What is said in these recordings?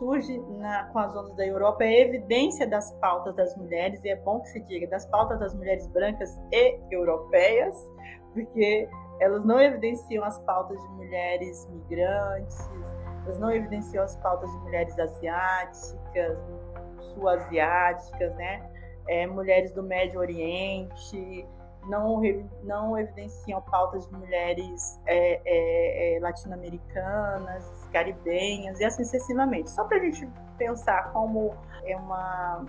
surge com as ondas da Europa é a evidência das pautas das mulheres, e é bom que se diga das pautas das mulheres brancas e europeias, porque elas não evidenciam as pautas de mulheres migrantes, elas não evidenciam as pautas de mulheres asiáticas, sul-asiáticas, né? Mulheres do Médio Oriente, não evidenciam pautas de mulheres latino-americanas, caribenhas e assim sucessivamente. Só para a gente pensar como é uma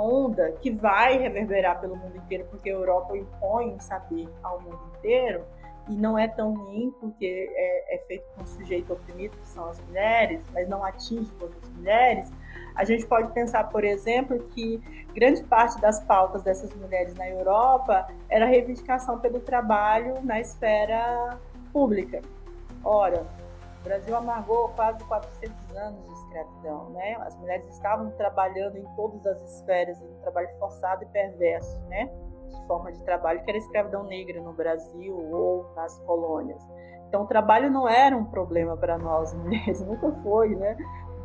onda que vai reverberar pelo mundo inteiro, porque a Europa impõe um saber ao mundo inteiro, e não é tão ruim, porque é feito com um sujeito oprimido, que são as mulheres, mas não atinge todas as mulheres. A gente pode pensar, por exemplo, que grande parte das pautas dessas mulheres na Europa era a reivindicação pelo trabalho na esfera pública. Ora, o Brasil amargou quase 400 anos de escravidão, né? As mulheres estavam trabalhando em todas as esferas, em trabalho forçado e perverso, né? De forma de trabalho, que era a escravidão negra no Brasil ou nas colônias. Então, o trabalho não era um problema para nós mulheres, nunca foi, né?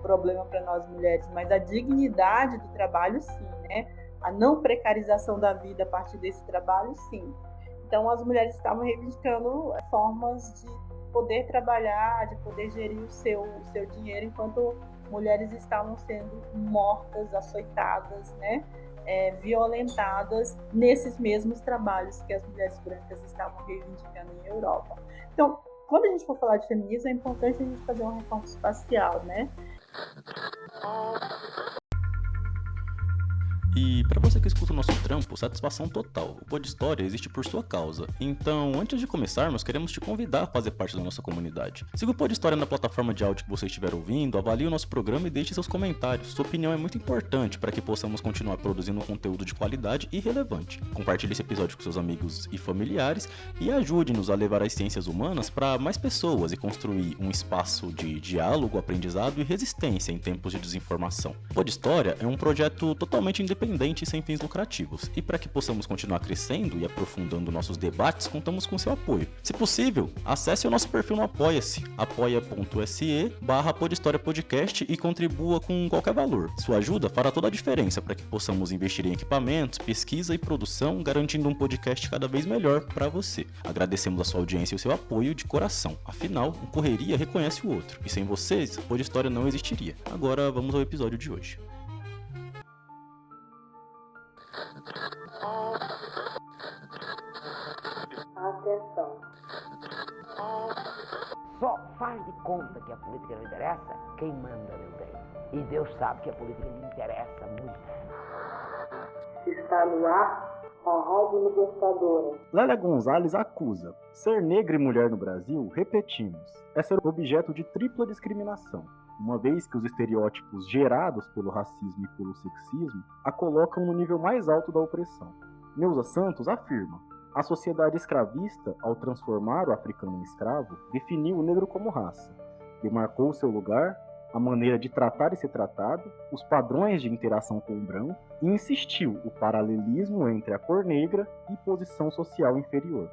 Problema para nós mulheres, mas a dignidade do trabalho, sim, né? A não precarização da vida a partir desse trabalho, sim. Então, as mulheres estavam reivindicando formas de poder trabalhar, de poder gerir o seu dinheiro, enquanto mulheres estavam sendo mortas, açoitadas, né? Violentadas nesses mesmos trabalhos que as mulheres brancas estavam reivindicando em Europa. Então, quando a gente for falar de feminismo, é importante a gente fazer um recorte espacial, né? E para você que escuta o nosso trampo, satisfação total. O Pod História existe por sua causa. Então, antes de começarmos, queremos te convidar a fazer parte da nossa comunidade. Siga o Pod História na plataforma de áudio que você estiver ouvindo, avalie o nosso programa e deixe seus comentários. Sua opinião é muito importante para que possamos continuar produzindo um conteúdo de qualidade e relevante. Compartilhe esse episódio com seus amigos e familiares e ajude-nos a levar as ciências humanas para mais pessoas e construir um espaço de diálogo, aprendizado e resistência em tempos de desinformação. O Pod História é um projeto totalmente independente e sem fins lucrativos. E para que possamos continuar crescendo e aprofundando nossos debates, contamos com seu apoio. Se possível, acesse o nosso perfil no Apoia-se, apoia.se/podhistoriapodcast e contribua com qualquer valor. Sua ajuda fará toda a diferença para que possamos investir em equipamentos, pesquisa e produção, garantindo um podcast cada vez melhor para você. Agradecemos a sua audiência e o seu apoio de coração. Afinal, um correria reconhece o outro. E sem vocês, o Pod História não existiria. Agora vamos ao episódio de hoje. Atenção. Só faz de conta que a política não interessa quem manda não tem. E Deus sabe que a política lhe interessa muito. Está no ar a Rádio Libertadora. Lélia Gonzalez acusa: ser negra e mulher no Brasil, repetimos, é ser objeto de tripla discriminação, uma vez que os estereótipos gerados pelo racismo e pelo sexismo a colocam no nível mais alto da opressão. Neuza Santos afirma: a sociedade escravista, ao transformar o africano em escravo, definiu o negro como raça, demarcou seu lugar, a maneira de tratar e ser tratado, os padrões de interação com o branco e insistiu o paralelismo entre a cor negra e posição social inferior.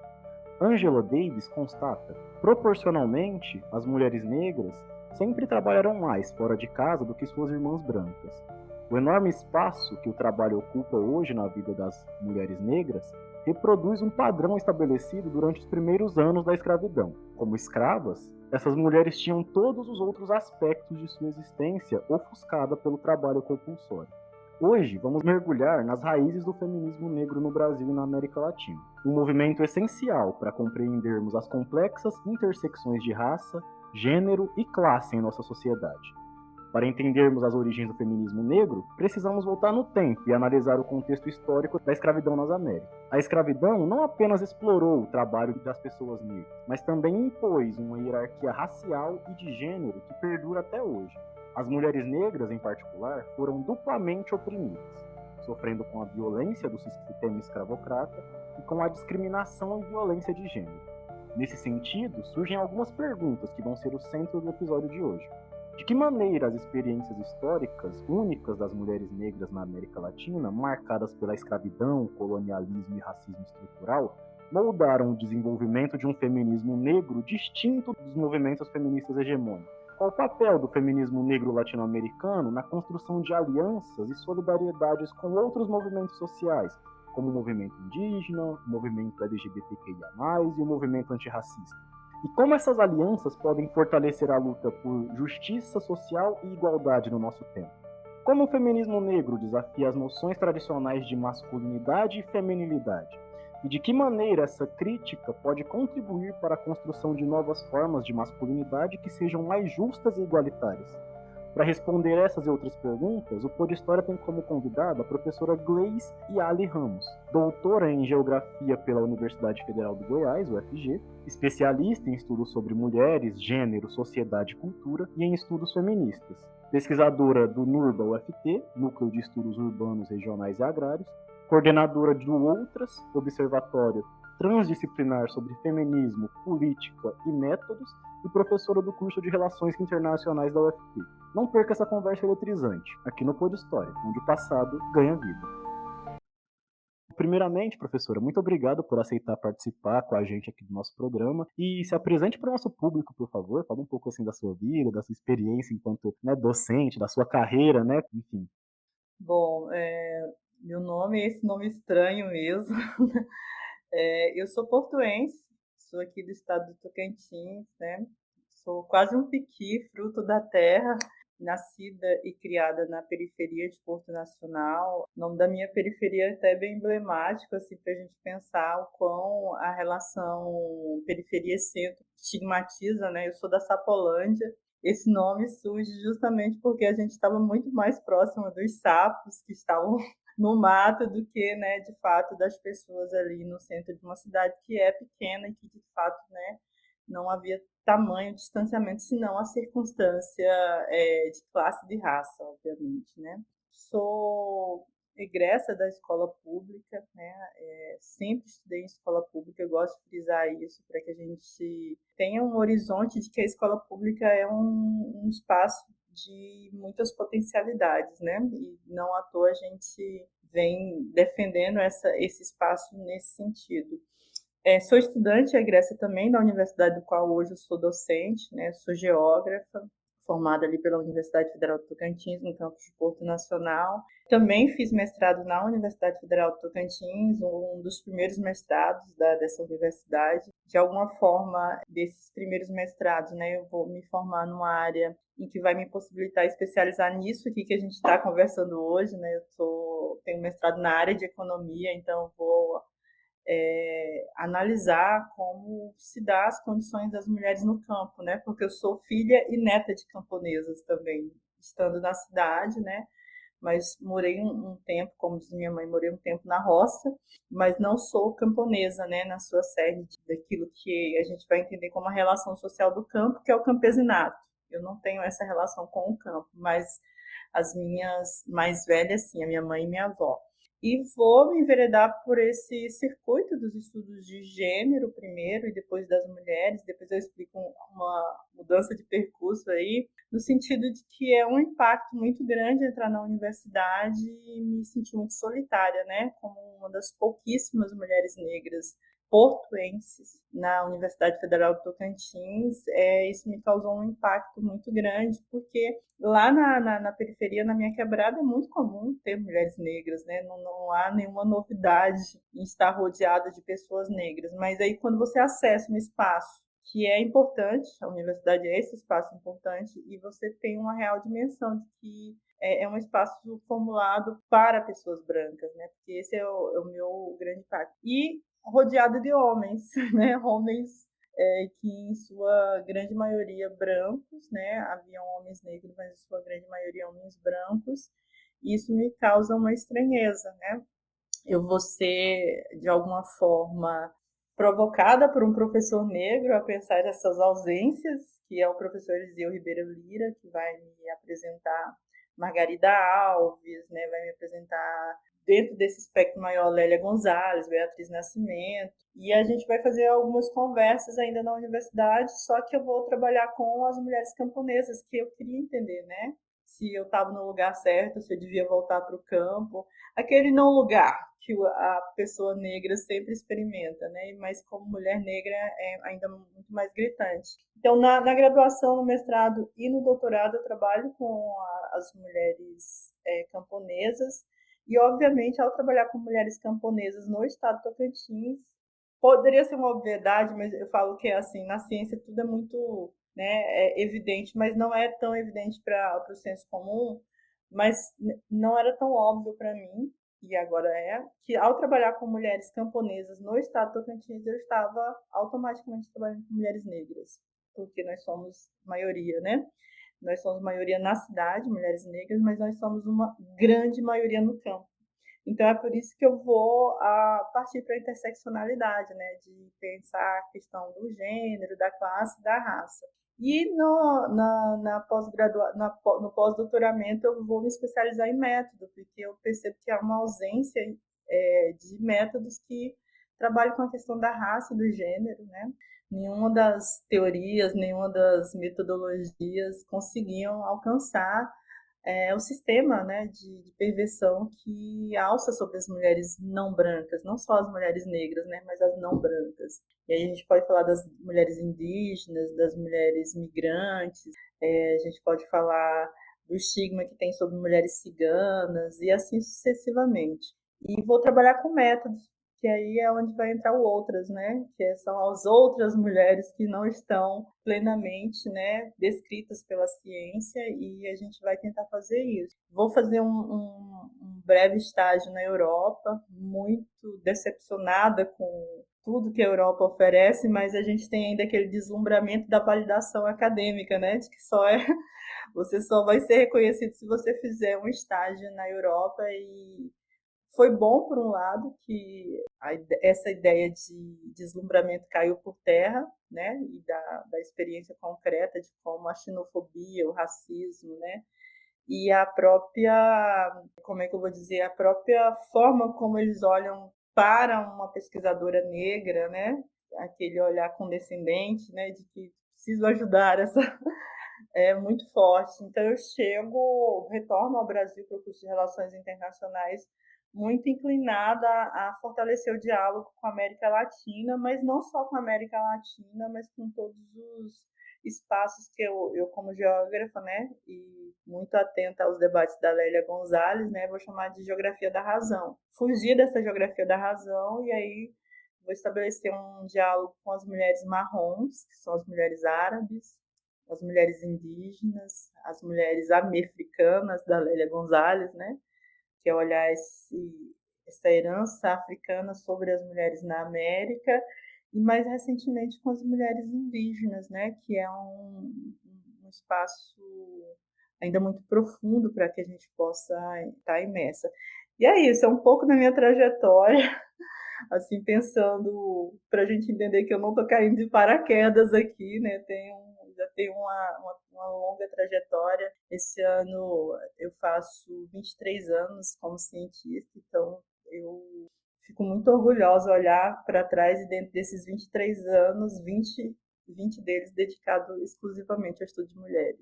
Angela Davis constata: proporcionalmente, as mulheres negras sempre trabalharam mais fora de casa do que suas irmãs brancas. O enorme espaço que o trabalho ocupa hoje na vida das mulheres negras reproduz um padrão estabelecido durante os primeiros anos da escravidão. Como escravas, essas mulheres tinham todos os outros aspectos de sua existência ofuscada pelo trabalho compulsório. Hoje, vamos mergulhar nas raízes do feminismo negro no Brasil e na América Latina. Um movimento essencial para compreendermos as complexas intersecções de raça, gênero e classe em nossa sociedade. Para entendermos as origens do feminismo negro, precisamos voltar no tempo e analisar o contexto histórico da escravidão nas Américas. A escravidão não apenas explorou o trabalho das pessoas negras, mas também impôs uma hierarquia racial e de gênero que perdura até hoje. As mulheres negras, em particular, foram duplamente oprimidas, sofrendo com a violência do sistema escravocrata e com a discriminação e violência de gênero. Nesse sentido, surgem algumas perguntas que vão ser o centro do episódio de hoje. De que maneira as experiências históricas únicas das mulheres negras na América Latina, marcadas pela escravidão, colonialismo e racismo estrutural, moldaram o desenvolvimento de um feminismo negro distinto dos movimentos feministas hegemônicos? qual o papel do feminismo negro latino-americano na construção de alianças e solidariedades com outros movimentos sociais, como o movimento indígena, o movimento LGBTQIA+, e o movimento antirracista. E como essas alianças podem fortalecer a luta por justiça social e igualdade no nosso tempo. Como o feminismo negro desafia as noções tradicionais de masculinidade e feminilidade. E de que maneira essa crítica pode contribuir para a construção de novas formas de masculinidade que sejam mais justas e igualitárias. Para responder essas e outras perguntas, o Pod História tem como convidada a professora Gleice Yali Ramos, doutora em Geografia pela Universidade Federal do Goiás, UFG, especialista em estudos sobre mulheres, gênero, sociedade e cultura e em estudos feministas, pesquisadora do NURBA UFT, Núcleo de Estudos Urbanos, Regionais e Agrários, coordenadora do Outras, Observatório Transdisciplinar sobre Feminismo, Política e Métodos, e professora do curso de Relações Internacionais da UFT. Não perca essa conversa eletrizante, aqui no Pod História, onde o passado ganha vida. Primeiramente, professora, muito obrigado por aceitar participar com a gente aqui do nosso programa e se apresente para o nosso público, por favor. Fala um pouco assim da sua vida, da sua experiência enquanto docente, da sua carreira, né? Enfim. Bom, meu nome é esse nome estranho mesmo. Eu sou portuense, sou aqui do estado do Tocantins, né? Sou quase um piqui, fruto da terra, nascida e criada na periferia de Porto Nacional. O nome da minha periferia é até bem emblemático, assim, para a gente pensar o quão a relação periferia-centro estigmatiza, né? Eu sou da Sapolândia. Esse nome surge justamente porque a gente estava muito mais próximo dos sapos que estavam no mato do que, né, de fato, das pessoas ali no centro de uma cidade que é pequena e que, de fato, né, não havia tamanho distanciamento, senão a circunstância de classe e de raça, obviamente, né. Sou egressa da escola pública, né, sempre estudei em escola pública, eu gosto de frisar isso para que a gente tenha um horizonte de que a escola pública é um espaço de muitas potencialidades, né? E não à toa a gente vem defendendo esse espaço nesse sentido. Sou estudante egressa também da universidade do qual hoje eu sou docente, né? Sou geógrafa, formada ali pela Universidade Federal do Tocantins, no campus de Porto Nacional. Também fiz mestrado na Universidade Federal do Tocantins, um dos primeiros mestrados dessa universidade. De alguma forma, desses primeiros mestrados, né, eu vou me formar numa área em que vai me possibilitar especializar nisso aqui que a gente está conversando hoje, né? Eu tenho mestrado na área de economia, então vou analisar como se dá as condições das mulheres no campo, né? Porque eu sou filha e neta de camponesas também, estando na cidade, né? Mas morei um tempo, como diz minha mãe, morei um tempo na roça, mas não sou camponesa, né? Na sua sede daquilo que a gente vai entender como a relação social do campo, que é o campesinato. Eu não tenho essa relação com o campo, mas as minhas mais velhas, sim, a minha mãe e minha avó. E vou me enveredar por esse circuito dos estudos de gênero primeiro e depois das mulheres. Depois eu explico uma mudança de percurso aí, no sentido de que é um impacto muito grande entrar na universidade e me sentir muito solitária, né? Como uma das pouquíssimas mulheres negras portuenses na Universidade Federal do Tocantins, isso me causou um impacto muito grande, porque lá na periferia, na minha quebrada, é muito comum ter mulheres negras, né? Não há nenhuma novidade em estar rodeada de pessoas negras, mas aí quando você acessa um espaço que é importante, a universidade é esse espaço importante, e você tem uma real dimensão de que é um espaço formulado para pessoas brancas, né? Porque esse é o meu grande impacto. E rodeado de homens, né? Homens que em sua grande maioria brancos, né? Haviam homens negros, mas em sua grande maioria homens brancos. Isso me causa uma estranheza, né? Eu vou ser, de alguma forma, provocada por um professor negro a pensar essas ausências, que é o professor Eliseu Ribeiro Lira, que vai me apresentar Margarida Alves, né? Vai me apresentar, dentro desse espectro maior, Lélia Gonzalez, Beatriz Nascimento, e a gente vai fazer algumas conversas ainda na universidade, só que eu vou trabalhar com as mulheres camponesas, que eu queria entender, né? se eu estava no lugar certo, se eu devia voltar para o campo. Aquele não lugar que a pessoa negra sempre experimenta, né? Mas como mulher negra é ainda muito mais gritante. Então, na graduação, no mestrado e no doutorado, eu trabalho com as mulheres camponesas. E, obviamente, ao trabalhar com mulheres camponesas no estado de Tocantins, poderia ser uma obviedade, mas eu falo que assim, na ciência tudo é muito, né, evidente, mas não é tão evidente para o senso comum, mas não era tão óbvio para mim, e agora que ao trabalhar com mulheres camponesas no estado de Tocantins, eu estava automaticamente trabalhando com mulheres negras, porque nós somos maioria, né? Nós somos maioria na cidade, mulheres negras, mas nós somos uma grande maioria no campo. Então é por isso que eu vou partir para a interseccionalidade, né, de pensar a questão do gênero, da classe, da raça. E no pós-doutoramento eu vou me especializar em método, porque eu percebo que há uma ausência de métodos que trabalhem com a questão da raça e do gênero, né? Nenhuma das teorias, nenhuma das metodologias conseguiam alcançar o sistema, né, de perversão que alça sobre as mulheres não brancas, não só as mulheres negras, né, mas as não brancas. E aí a gente pode falar das mulheres indígenas, das mulheres migrantes, a gente pode falar do estigma que tem sobre mulheres ciganas e assim sucessivamente. E vou trabalhar com métodos, que aí é onde vai entrar o outras, né? Que são as outras mulheres que não estão plenamente, né, descritas pela ciência, e a gente vai tentar fazer isso. Vou fazer um breve estágio na Europa, muito decepcionada com tudo que a Europa oferece, mas a gente tem ainda aquele deslumbramento da validação acadêmica, né? De que você só vai ser reconhecido se você fizer um estágio na Europa. E foi bom, por um lado, que essa ideia de deslumbramento caiu por terra, né? E da experiência concreta de como a xenofobia, o racismo, né? E a própria, como é que eu vou dizer, a própria forma como eles olham para uma pesquisadora negra, né? Aquele olhar condescendente, né? De que preciso ajudar essa é muito forte. Então eu retorno ao Brasil para o curso de Relações Internacionais muito inclinada a fortalecer o diálogo com a América Latina, mas não só com a América Latina, mas com todos os espaços que eu como geógrafa, né, e muito atenta aos debates da Lélia Gonzalez, né, vou chamar de geografia da razão. Fugir dessa geografia da razão e aí vou estabelecer um diálogo com as mulheres marrons, que são as mulheres árabes, as mulheres indígenas, as mulheres americanas da Lélia Gonzalez, né? Que é olhar essa herança africana sobre as mulheres na América, e mais recentemente com as mulheres indígenas, né? Que é um espaço ainda muito profundo para que a gente possa estar imersa. E é isso, é um pouco da minha trajetória, assim, pensando, para a gente entender que eu não estou caindo de paraquedas aqui, né? Já tenho uma longa trajetória. Esse ano eu faço 23 anos como cientista, então eu fico muito orgulhosa de olhar para trás e dentro desses 23 anos, 20 deles dedicados exclusivamente ao estudo de mulheres.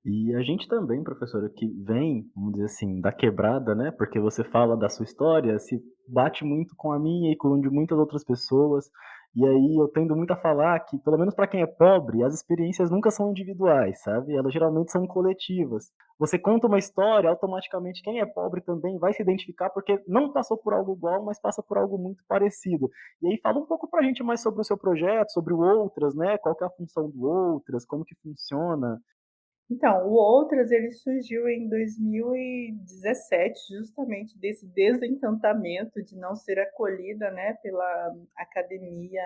E a gente também, professora, que vem, vamos dizer assim, da quebrada, né? Porque você fala da sua história, se bate muito com a minha e com de muitas outras pessoas. E aí eu tendo muito a falar que, pelo menos para quem é pobre, as experiências nunca são individuais, sabe? Elas geralmente são coletivas. Você conta uma história, automaticamente quem é pobre também vai se identificar porque não passou por algo igual, mas passa por algo muito parecido. E aí fala um pouco pra gente mais sobre o seu projeto, sobre o Outras, né? Qual que é a função do Outras, como que funciona. Então, o Outras ele surgiu em 2017, justamente desse desencantamento de não ser acolhida, né, pela academia,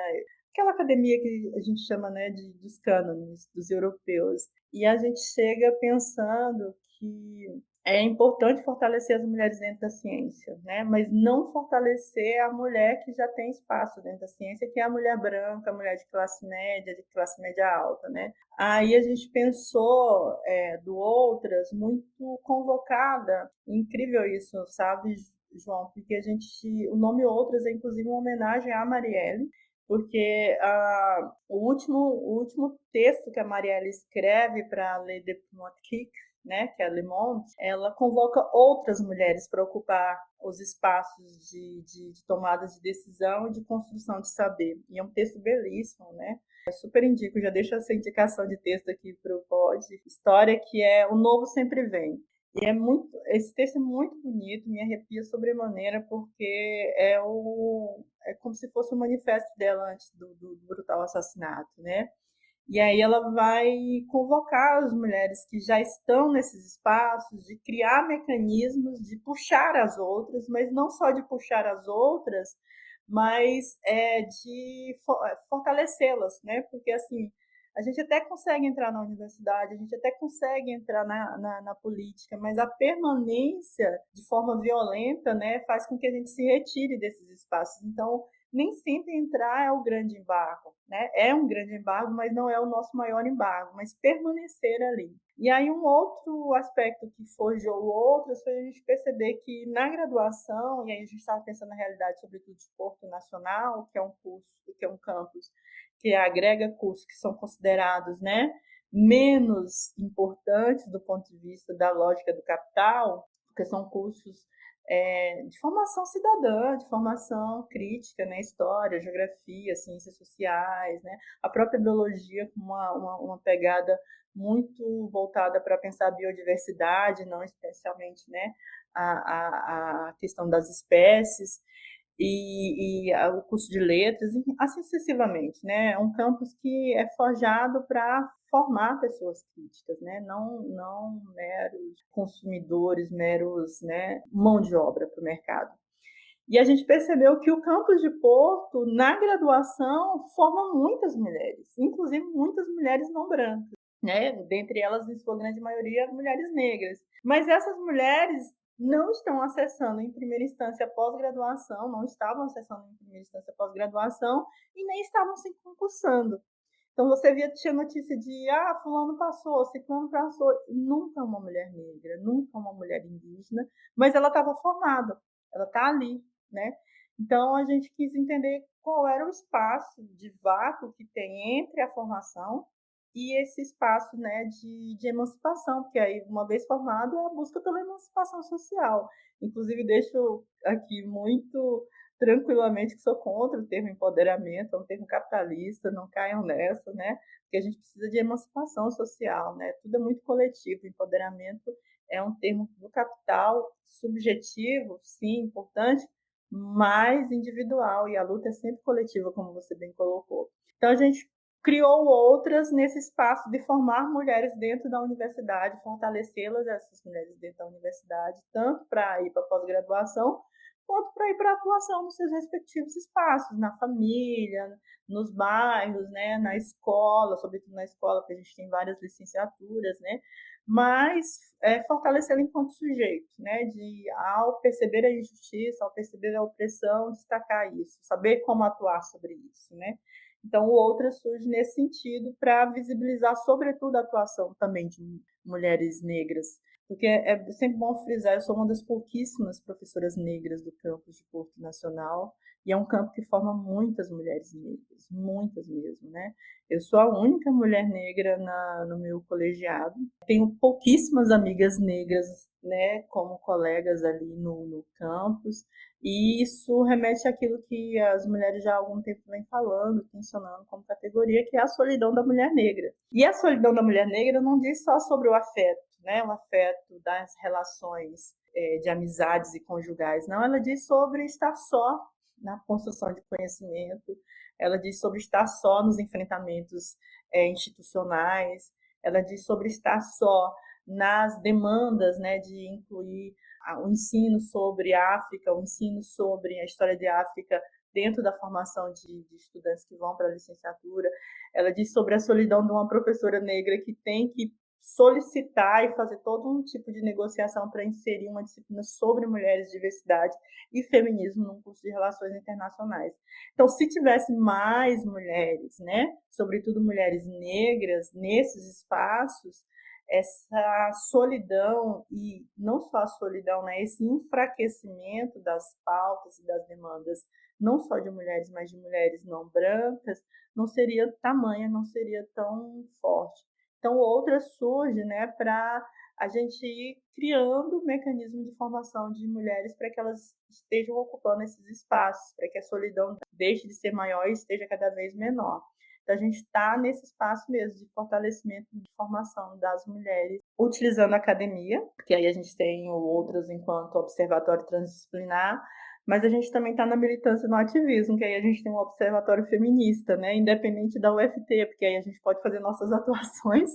aquela academia que a gente chama, né, dos cânones, dos europeus. E a gente chega pensando que é importante fortalecer as mulheres dentro da ciência, né? Mas não fortalecer a mulher que já tem espaço dentro da ciência, que é a mulher branca, a mulher de classe média alta, né? Aí a gente pensou do Outras muito convocada, incrível isso, sabe, João? Porque o nome Outras é inclusive uma homenagem à Marielle, porque o último texto que a Marielle escreve para a Lei Diplomatique, né, que é a Le Monde, ela convoca outras mulheres para ocupar os espaços de tomada de decisão e de construção de saber. E é um texto belíssimo, né? Eu super indico, já deixo essa indicação de texto aqui para o Pod. História que é O Novo Sempre Vem. E esse texto é muito bonito, me arrepia sobremaneira, porque é como se fosse o manifesto dela antes do brutal assassinato, né? E aí ela vai convocar as mulheres que já estão nesses espaços de criar mecanismos de puxar as outras, mas não só de puxar as outras, mas de fortalecê-las, né? Porque assim, a gente até consegue entrar na universidade, a gente até consegue entrar na política, mas a permanência de forma violenta, né, faz com que a gente se retire desses espaços. Então, nem sempre entrar é o grande embargo, né? É um grande embargo, mas não é o nosso maior embargo, mas permanecer ali. E aí um outro aspecto que forjou outros foi a gente perceber que na graduação, e aí a gente estava pensando na realidade, sobretudo de Porto Nacional, que é um curso, que é um campus que agrega cursos que são considerados, né, menos importantes do ponto de vista da lógica do capital, porque são cursos de formação cidadã, de formação crítica, né, história, geografia, ciências sociais, né, a própria biologia com uma pegada muito voltada para pensar a biodiversidade, não especialmente, né, a questão das espécies, o curso de letras, assim sucessivamente, né? É um campus que é forjado para formar pessoas críticas, né? Não meros consumidores, meros, né, mão de obra para o mercado. E a gente percebeu que o campus de Porto, na graduação, forma muitas mulheres, inclusive muitas mulheres não brancas, né? Dentre elas, em sua grande maioria, mulheres negras. Mas essas mulheres não estão acessando em primeira instância pós-graduação, não estavam acessando em primeira instância pós-graduação e nem estavam se concursando. Então você tinha notícia de fulano passou, ciclano passou, nunca uma mulher negra, nunca uma mulher indígena, mas ela estava formada, ela está ali, né? Então a gente quis entender qual era o espaço de vácuo que tem entre a formação e esse espaço, né, de emancipação, porque aí, uma vez formado, é a busca pela emancipação social. Inclusive, deixo aqui muito tranquilamente que sou contra o termo empoderamento, é um termo capitalista, não caiam nessa, né? Porque a gente precisa de emancipação social, né? Tudo é muito coletivo, empoderamento é um termo do capital, subjetivo, sim, importante, mas individual, e a luta é sempre coletiva, como você bem colocou. Então, a gente criou outras nesse espaço de formar mulheres dentro da universidade, fortalecê-las, essas mulheres dentro da universidade, tanto para ir para a pós-graduação, quanto para ir para a atuação nos seus respectivos espaços, na família, nos bairros, né, na escola, sobretudo na escola, porque a gente tem várias licenciaturas, né, mas fortalecê-la enquanto sujeito, né, ao perceber a injustiça, ao perceber a opressão, destacar isso, saber como atuar sobre isso, né. Então, o Outra surge nesse sentido para visibilizar, sobretudo, a atuação também de mulheres negras, porque é sempre bom frisar, eu sou uma das pouquíssimas professoras negras do campus de Porto Nacional, e é um campo que forma muitas mulheres negras, muitas mesmo, né? Eu sou a única mulher negra no meu colegiado, tenho pouquíssimas amigas negras, né, como colegas ali no campus, e isso remete àquilo que as mulheres já há algum tempo vêm falando, mencionando como categoria, que é a solidão da mulher negra. E a solidão da mulher negra não diz só sobre o afeto, né, o afeto das relações de amizades e conjugais, não, ela diz sobre estar só na construção de conhecimento, ela diz sobre estar só nos enfrentamentos institucionais, ela diz sobre estar só nas demandas, né, de incluir o ensino sobre África, o ensino sobre a história de África dentro da formação de estudantes que vão para a licenciatura. Ela diz sobre a solidão de uma professora negra que tem que solicitar e fazer todo um tipo de negociação para inserir uma disciplina sobre mulheres, diversidade e feminismo num curso de relações internacionais. Então, se tivesse mais mulheres, né, sobretudo mulheres negras, nesses espaços, essa solidão, e não só a solidão, né, esse enfraquecimento das pautas e das demandas, não só de mulheres, mas de mulheres não brancas, não seria tamanha, não seria tão forte. Então, outra surge, né, para a gente ir criando mecanismos de formação de mulheres para que elas estejam ocupando esses espaços, para que a solidão deixe de ser maior e esteja cada vez menor. Então, a gente está nesse espaço mesmo de fortalecimento de formação das mulheres, utilizando a academia, porque aí a gente tem outras enquanto observatório transdisciplinar, mas a gente também está na militância no ativismo, que aí a gente tem um observatório feminista, né, independente da UFT, porque aí a gente pode fazer nossas atuações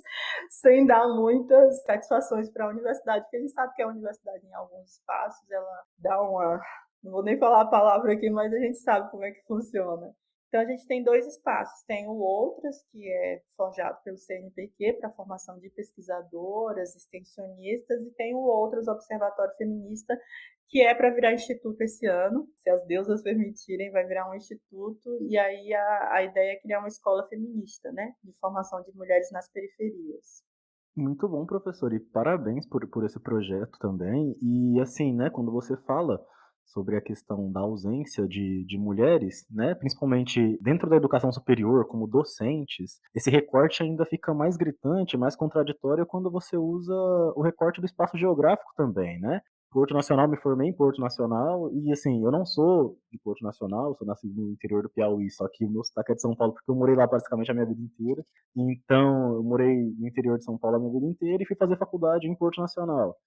sem dar muitas satisfações para a universidade, porque a gente sabe que a universidade, em alguns espaços, ela dá uma... Não vou nem falar a palavra aqui, mas a gente sabe como é que funciona. Então, a gente tem 2 espaços. Tem o Outras, que é forjado pelo CNPq para a formação de pesquisadoras, extensionistas, e tem o Outras Observatório Feminista, que é para virar instituto esse ano. Se as deusas permitirem, vai virar um instituto. E aí a ideia é criar uma escola feminista, né? De formação de mulheres nas periferias. Muito bom, professor, e parabéns por esse projeto também. E assim, né, quando você fala sobre a questão da ausência de mulheres, né, principalmente dentro da educação superior, como docentes, esse recorte ainda fica mais gritante, mais contraditório quando você usa o recorte do espaço geográfico também, né? Porto Nacional, me formei em Porto Nacional, e assim, eu não sou de Porto Nacional, sou nascido no interior do Piauí, só que o meu sotaque é de São Paulo, porque eu morei lá praticamente a minha vida inteira. Então, eu morei no interior de São Paulo a minha vida inteira e fui fazer faculdade em Porto Nacional.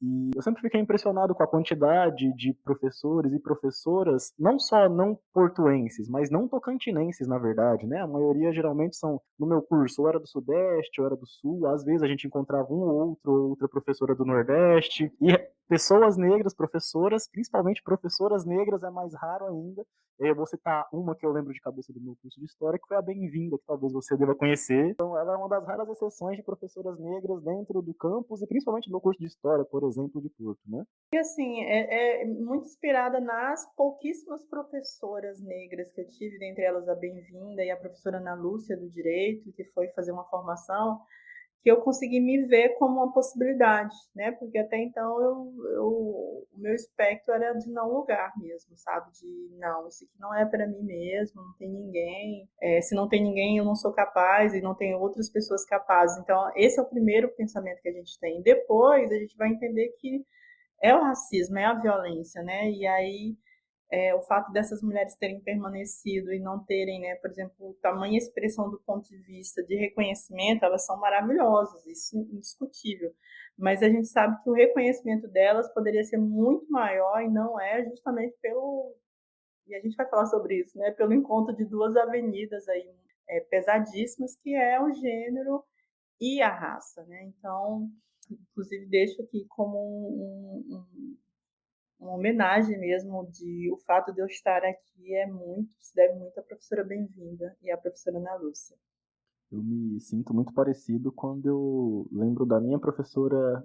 E eu sempre fiquei impressionado com a quantidade de professores e professoras, não só não portuenses, mas não tocantinenses, na verdade, né? A maioria geralmente são, no meu curso, ou era do Sudeste, ou era do Sul, às vezes a gente encontrava um ou outro, ou outra professora do Nordeste, e pessoas negras, professoras, principalmente professoras negras, é mais raro ainda. Eu vou citar uma que eu lembro de cabeça do meu curso de História, que foi a Bem-vinda, que talvez você deva conhecer. Então, ela é uma das raras exceções de professoras negras dentro do campus, e principalmente no curso de História, por exemplo, de Porto, né? E assim, é muito inspirada nas pouquíssimas professoras negras que eu tive, dentre elas a Bem-vinda e a professora Ana Lúcia do Direito, que foi fazer uma formação, que eu consegui me ver como uma possibilidade, né? Porque até então o meu espectro era de não lugar mesmo, sabe? De não, isso aqui não é para mim mesmo, não tem ninguém. Se não tem ninguém, eu não sou capaz e não tem outras pessoas capazes. Então, esse é o primeiro pensamento que a gente tem. Depois, a gente vai entender que é o racismo, é a violência, né? E aí o fato dessas mulheres terem permanecido e não terem, né, por exemplo, tamanha expressão do ponto de vista de reconhecimento, elas são maravilhosas, isso é indiscutível. Mas a gente sabe que o reconhecimento delas poderia ser muito maior e não é justamente pelo, e a gente vai falar sobre isso, né, pelo encontro de 2 avenidas aí pesadíssimas, que é o gênero e a raça, né? Então, inclusive deixo aqui como uma homenagem mesmo de o fato de eu estar aqui se deve muito à professora Bem-vinda e à professora Ana Lúcia. Eu me sinto muito parecido quando eu lembro da minha professora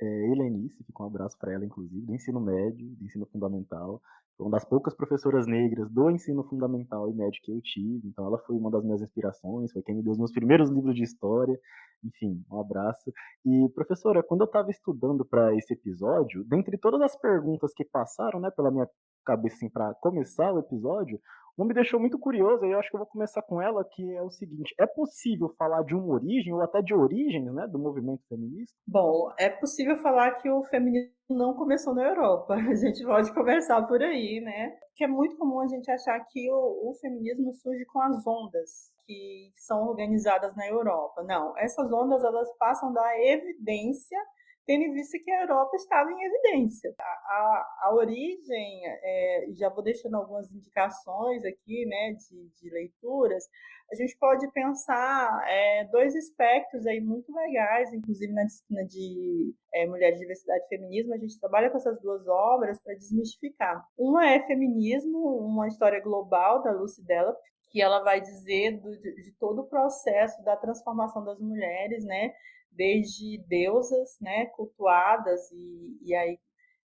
Helenice, fica um abraço para ela, inclusive, do ensino médio, do ensino fundamental. Foi uma das poucas professoras negras do ensino fundamental e médio que eu tive, então ela foi uma das minhas inspirações, foi quem me deu os meus primeiros livros de história, enfim, um abraço. E, professora, quando eu estava estudando para esse episódio, dentre todas as perguntas que passaram, né, pela minha cabeça, assim, para começar o episódio, uma me deixou muito curioso, e eu acho que eu vou começar com ela, que é o seguinte: é possível falar de uma origem, ou até de origens, né, do movimento feminista? Bom, é possível falar que o feminismo não começou na Europa. A gente pode começar por aí, né? Que é muito comum a gente achar que o feminismo surge com as ondas que são organizadas na Europa. Não, essas ondas elas passam da evidência, tendo em vista que a Europa estava em evidência. A origem, já vou deixando algumas indicações aqui, né, de leituras. A gente pode pensar 2 espectros aí muito legais, inclusive na disciplina de Mulher, Diversidade e Feminismo, a gente trabalha com essas 2 obras para desmistificar. Uma é Feminismo, uma história global, da Lucy Dellap, que ela vai dizer de todo o processo da transformação das mulheres, né, desde deusas, né, cultuadas, e aí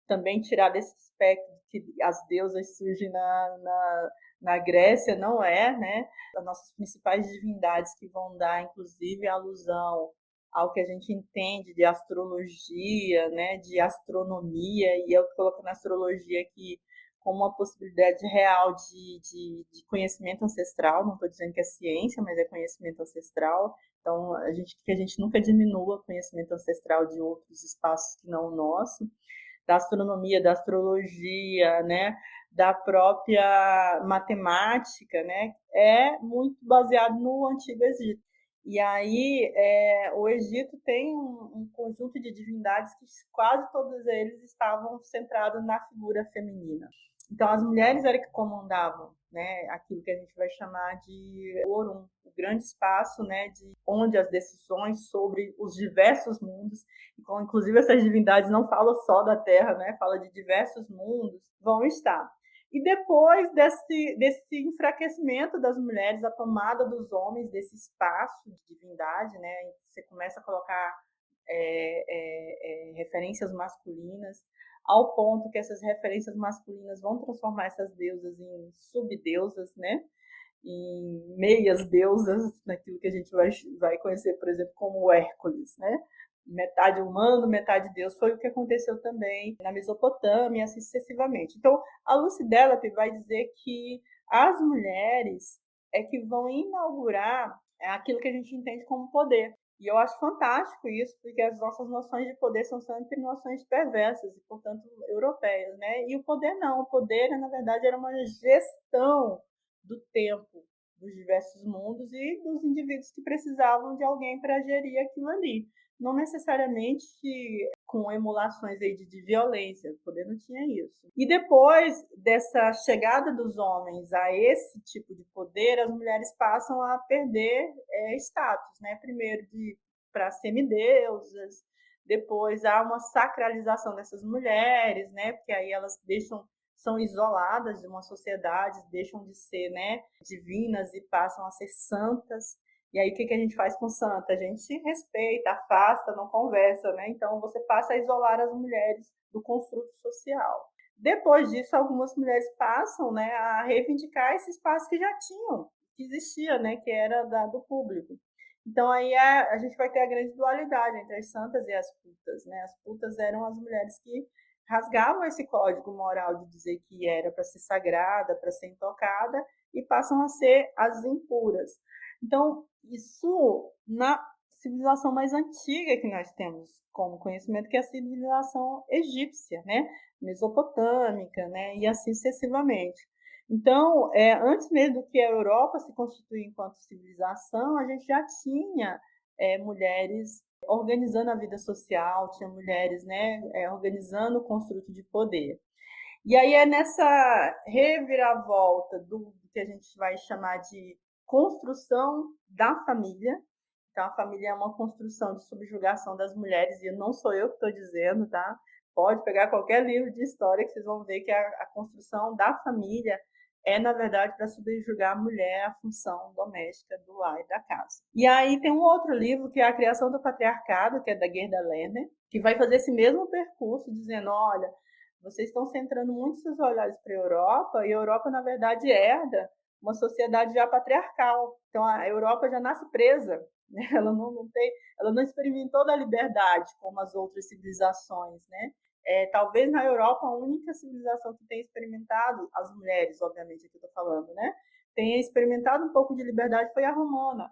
também tirar desse aspecto que as deusas surgem na Grécia, não é, né? As nossas principais divindades que vão dar, inclusive, alusão ao que a gente entende de astrologia, né? De astronomia, e eu coloco na astrologia aqui como uma possibilidade real de conhecimento ancestral, não estou dizendo que é ciência, mas é conhecimento ancestral, Então, que a gente nunca diminua o conhecimento ancestral de outros espaços que não o nosso, da astronomia, da astrologia, né, da própria matemática, né, é muito baseado no Antigo Egito. E aí, o Egito tem um conjunto de divindades que quase todos eles estavam centrados na figura feminina. Então, as mulheres eram que comandavam, né, aquilo que a gente vai chamar de Orun, o grande espaço, né, onde as decisões sobre os diversos mundos, inclusive essas divindades não falam só da Terra, né, fala de diversos mundos, vão estar. E depois desse enfraquecimento das mulheres, a tomada dos homens desse espaço de divindade, né, você começa a colocar referências masculinas, ao ponto que essas referências masculinas vão transformar essas deusas em subdeusas, né? Em meias deusas, naquilo que a gente vai conhecer, por exemplo, como Hércules, né? Metade humano, metade deus, foi o que aconteceu também na Mesopotâmia, assim sucessivamente. Então, a Lucy Dellap vai dizer que as mulheres é que vão inaugurar aquilo que a gente entende como poder. E eu acho fantástico isso, porque as nossas noções de poder são sempre noções perversas e, portanto, europeias, né? E o poder não. O poder, na verdade, era uma gestão do tempo dos diversos mundos e dos indivíduos que precisavam de alguém para gerir aquilo ali. Não necessariamente com emulações aí de violência, o poder não tinha isso. E depois dessa chegada dos homens a esse tipo de poder, as mulheres passam a perder status, né? Primeiro para semideusas, depois há uma sacralização dessas mulheres, né? Porque aí elas são isoladas de uma sociedade, deixam de ser, né, divinas e passam a ser santas. E aí, o que a gente faz com santa? A gente respeita, afasta, não conversa, né? Então, você passa a isolar as mulheres do construto social. Depois disso, algumas mulheres passam, né, a reivindicar esse espaço que já tinham, que existia, né, que era do público. Então, aí a gente vai ter a grande dualidade entre as santas e as putas, né? As putas eram as mulheres que rasgavam esse código moral de dizer que era para ser sagrada, para ser intocada, e passam a ser as impuras. Então, isso na civilização mais antiga que nós temos como conhecimento, que é a civilização egípcia, né? Mesopotâmica, né? E assim sucessivamente. Então, antes mesmo do que a Europa se constituir enquanto civilização, a gente já tinha mulheres organizando a vida social, tinha mulheres, né, organizando o construto de poder. E aí é nessa reviravolta do que a gente vai chamar de construção da família. Então, a família é uma construção de subjugação das mulheres, e não sou eu que estou dizendo, tá? Pode pegar qualquer livro de história que vocês vão ver que a construção da família na verdade, para subjugar a mulher à função doméstica do lar e da casa. E aí tem um outro livro, que é A Criação do Patriarcado, que é da Gerda Lerner, que vai fazer esse mesmo percurso, dizendo, olha, vocês estão centrando muito seus olhares para a Europa, e a Europa, na verdade, herda uma sociedade já patriarcal. Então, a Europa já nasce presa, né? Ela não experimentou da liberdade como as outras civilizações, né? Talvez na Europa a única civilização que tenha experimentado, as mulheres, obviamente, aqui eu estou falando, né? Tenha experimentado um pouco de liberdade foi a romana.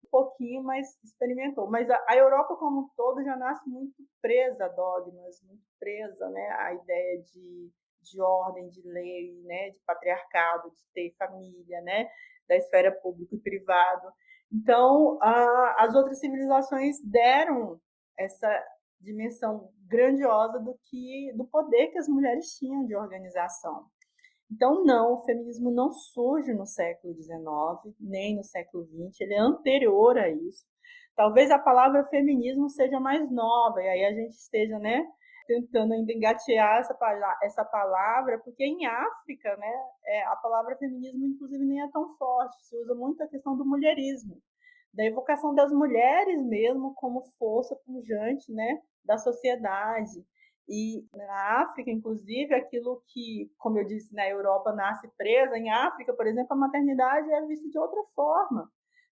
Um pouquinho, mas experimentou. Mas a Europa como um todo já nasce muito presa a dogmas, muito presa, né, a ideia de ordem, de lei, né, de patriarcado, de ter família, né, da esfera pública e privada. Então, as outras civilizações deram essa dimensão grandiosa do poder que as mulheres tinham de organização. Então, não, o feminismo não surge no século XIX, nem no século XX, ele é anterior a isso. Talvez a palavra feminismo seja mais nova, e aí a gente esteja, né, tentando ainda engatear essa palavra, porque em África, né, a palavra feminismo, inclusive, nem é tão forte, se usa muito a questão do mulherismo, da evocação das mulheres mesmo como força pujante, né, da sociedade. E na África, inclusive, aquilo que, como eu disse, na Europa nasce presa, em África, por exemplo, a maternidade é vista de outra forma.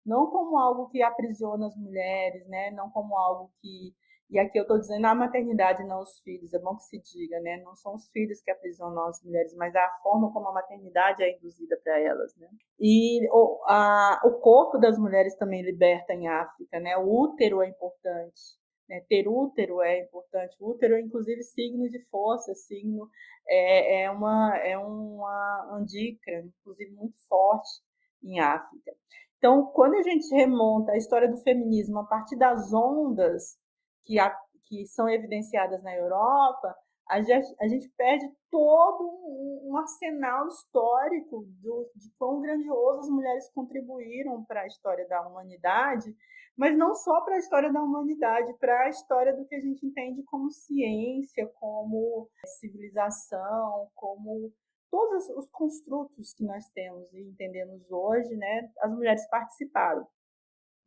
não como algo que aprisiona as mulheres, né? Não como algo que... E aqui eu estou dizendo a maternidade, não os filhos, é bom que se diga, né? Não são os filhos que aprisionam as mulheres, mas a forma como a maternidade é induzida para elas, né? E o corpo das mulheres também liberta em África, né? O útero é importante, né? Ter útero é importante. O útero é, inclusive, signo de força, signo uma andícra, inclusive, muito forte em África. Então, quando a gente remonta a história do feminismo a partir das ondas que são evidenciadas na Europa, a gente perde todo um arsenal histórico de quão grandioso as mulheres contribuíram para a história da humanidade, mas não só para a história da humanidade, para a história do que a gente entende como ciência, como civilização, como todos os construtos que nós temos e entendemos hoje, né, as mulheres participaram.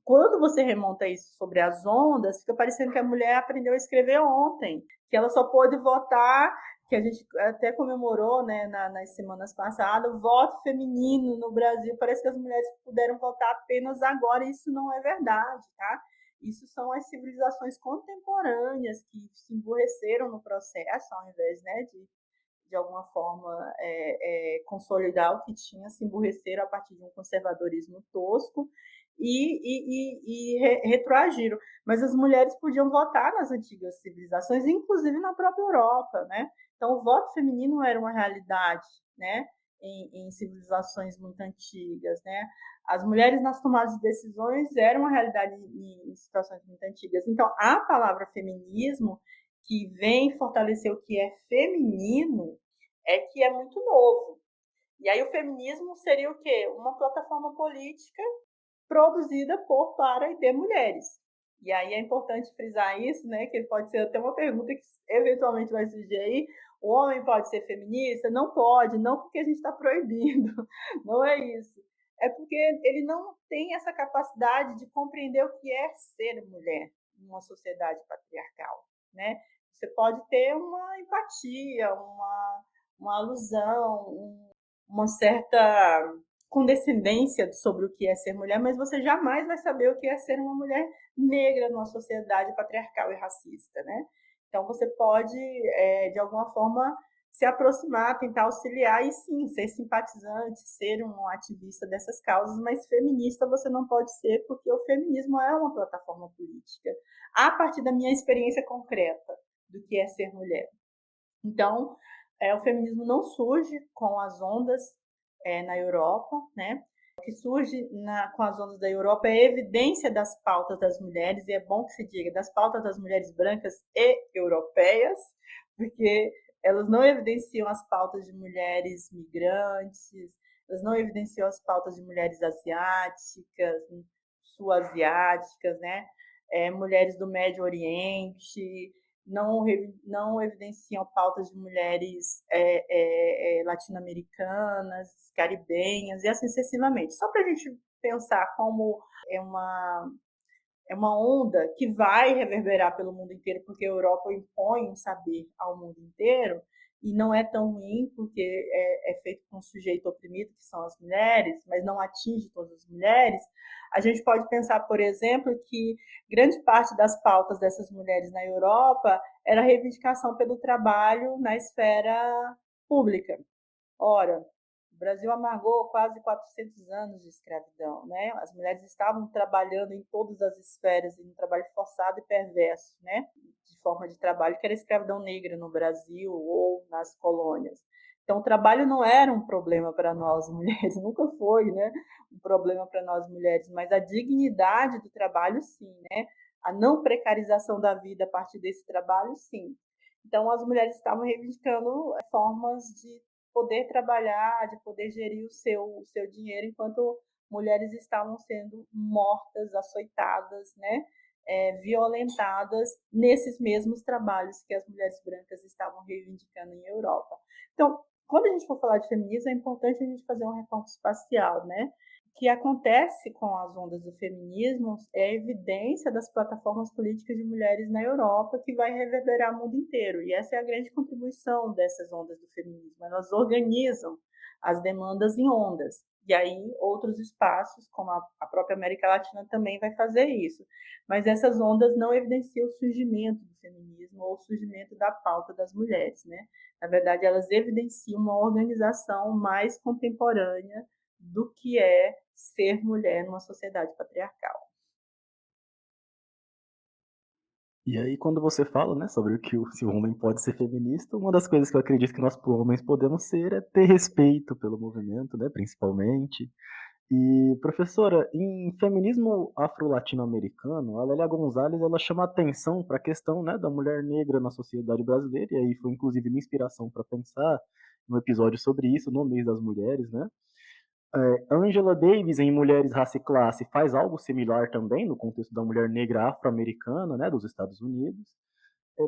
Quando você remonta isso sobre as ondas, fica parecendo que a mulher aprendeu a escrever ontem, que ela só pôde votar, que a gente até comemorou, né, nas semanas passadas, o voto feminino no Brasil. Parece que as mulheres puderam votar apenas agora, e isso não é verdade, tá? Isso são as civilizações contemporâneas que se emburreceram no processo, ao invés, né, de alguma forma consolidar o que tinha, se emburreceram a partir de um conservadorismo tosco e retroagiram. Mas as mulheres podiam votar nas antigas civilizações, inclusive na própria Europa, né? Então, o voto feminino era uma realidade, né? Em civilizações muito antigas, né? As mulheres nas tomadas de decisões eram uma realidade em situações muito antigas. Então, a palavra feminismo, que vem fortalecer o que é feminino, é que é muito novo. E aí o feminismo seria o quê? Uma plataforma política produzida por, para e de mulheres. E aí é importante frisar isso, né? Que pode ser até uma pergunta que eventualmente vai surgir aí. O homem pode ser feminista? Não pode, não porque a gente está proibindo, não é isso. É porque ele não tem essa capacidade de compreender o que é ser mulher numa sociedade patriarcal, né? Você pode ter uma empatia, uma alusão, uma certa condescendência sobre o que é ser mulher, mas você jamais vai saber o que é ser uma mulher negra numa sociedade patriarcal e racista, né? Então você pode, de alguma forma, se aproximar, tentar auxiliar e sim, ser simpatizante, ser um ativista dessas causas, mas feminista você não pode ser, porque o feminismo é uma plataforma política, a partir da minha experiência concreta do que é ser mulher. Então, o feminismo não surge com as ondas na Europa, né? O que surge com as ondas da Europa é a evidência das pautas das mulheres, e é bom que se diga, das pautas das mulheres brancas e europeias, porque elas não evidenciam as pautas de mulheres migrantes, elas não evidenciam as pautas de mulheres asiáticas, sul-asiáticas, né? Mulheres do Médio Oriente, não evidenciam pautas de mulheres latino-americanas, caribenhas e assim sucessivamente. Só para a gente pensar como é uma onda que vai reverberar pelo mundo inteiro, porque a Europa impõe um saber ao mundo inteiro, e não é tão ruim, porque é feito com um sujeito oprimido, que são as mulheres, mas não atinge todas as mulheres. A gente pode pensar, por exemplo, que grande parte das pautas dessas mulheres na Europa era a reivindicação pelo trabalho na esfera pública. Ora, o Brasil amargou quase 400 anos de escravidão, né? As mulheres estavam trabalhando em todas as esferas, em um trabalho forçado e perverso, né? De forma de trabalho, que era a escravidão negra no Brasil ou nas colônias. Então, o trabalho não era um problema para nós mulheres, nunca foi, né? Um problema para nós mulheres, mas a dignidade do trabalho, sim, né? A não precarização da vida a partir desse trabalho, sim. Então, as mulheres estavam reivindicando formas de poder trabalhar, de poder gerir o seu dinheiro, enquanto mulheres estavam sendo mortas, açoitadas, né? Violentadas nesses mesmos trabalhos que as mulheres brancas estavam reivindicando em Europa. Então, quando a gente for falar de feminismo, é importante a gente fazer um recorte espacial, né? O que acontece com as ondas do feminismo é a evidência das plataformas políticas de mulheres na Europa, que vai reverberar o mundo inteiro. E essa é a grande contribuição dessas ondas do feminismo. Elas organizam as demandas em ondas. E aí outros espaços, como a própria América Latina, também vai fazer isso. Mas essas ondas não evidenciam o surgimento do feminismo ou o surgimento da pauta das mulheres, né? Na verdade, elas evidenciam uma organização mais contemporânea do que é ser mulher numa sociedade patriarcal. E aí, quando você fala, né, sobre se o homem pode ser feminista, uma das coisas que eu acredito que nós homens podemos ser é ter respeito pelo movimento, né, principalmente. E, professora, em feminismo afro-latino-americano, a Lélia Gonzalez, ela chama atenção para a questão, né, da mulher negra na sociedade brasileira, e aí foi inclusive minha inspiração para pensar um episódio sobre isso no mês das mulheres, né? Angela Davis, em Mulheres, Raça e Classe, faz algo similar também no contexto da mulher negra afro-americana, né, dos Estados Unidos.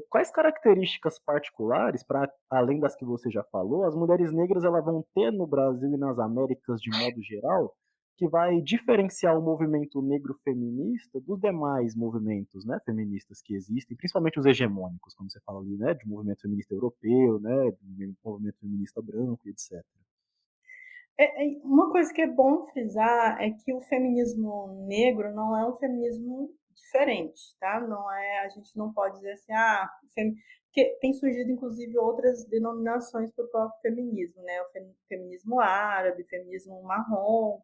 Quais características particulares, para além das que você já falou, as mulheres negras elas vão ter no Brasil e nas Américas de modo geral, que vai diferenciar o movimento negro feminista dos demais movimentos, né, feministas que existem, principalmente os hegemônicos, como você fala ali, né, de movimento feminista europeu, né, de movimento feminista branco, etc. Uma coisa que é bom frisar é que o feminismo negro não é um feminismo diferente, tá? Não é, a gente não pode dizer assim, porque tem surgido inclusive outras denominações para o próprio feminismo, né? O feminismo árabe, feminismo marrom.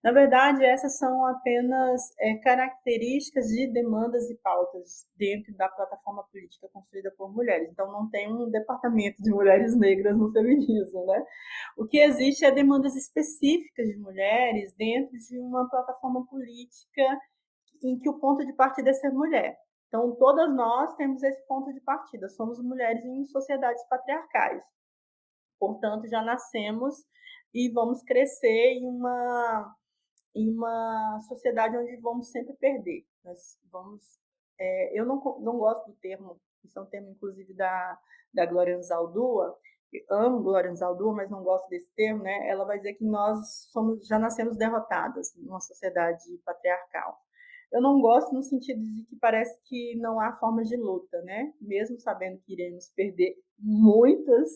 Na verdade, essas são apenas características de demandas e pautas dentro da plataforma política construída por mulheres. Então, não tem um departamento de mulheres negras no feminismo, né? O que existe é demandas específicas de mulheres dentro de uma plataforma política em que o ponto de partida é ser mulher. Então, todas nós temos esse ponto de partida. Somos mulheres em sociedades patriarcais. Portanto, já nascemos e vamos crescer em uma sociedade onde vamos sempre perder. Nós vamos, eu não gosto do termo, isso é um termo, inclusive, da Glória Anzaldúa. Eu amo Glória Anzaldúa, mas não gosto desse termo, né? Ela vai dizer que nós já nascemos derrotadas numa sociedade patriarcal. Eu não gosto no sentido de que parece que não há formas de luta, né? Mesmo sabendo que iremos perder muitas,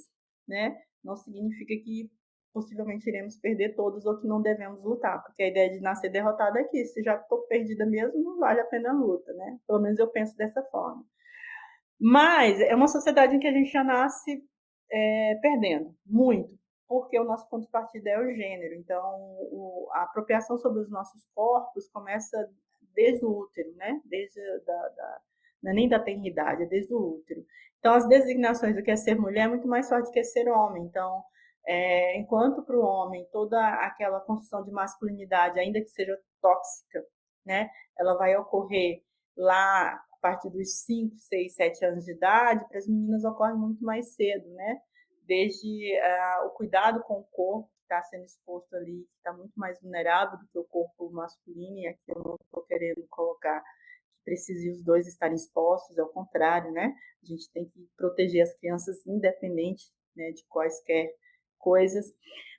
né? Não significa que possivelmente iremos perder todos ou que não devemos lutar, porque a ideia de nascer derrotada é que se já estou perdida mesmo, não vale a pena a luta, né? Pelo menos eu penso dessa forma. Mas é uma sociedade em que a gente já nasce perdendo, muito, porque o nosso ponto de partida é o gênero. Então, a apropriação sobre os nossos corpos começa desde o útero, né? Desde não é nem da tenridade, é desde o útero. Então, as designações do que é ser mulher é muito mais forte do que é ser homem. Então, enquanto para o homem toda aquela construção de masculinidade, ainda que seja tóxica, né? Ela vai ocorrer lá a partir dos 5, 6, 7 anos de idade, para as meninas ocorre muito mais cedo, né? Desde o cuidado com o corpo, que está sendo exposto ali, que está muito mais vulnerável do que o corpo masculino, e aqui eu não estou querendo colocar que precise os dois estarem expostos, ao contrário, né? A gente tem que proteger as crianças independente, né, de quaisquer coisas,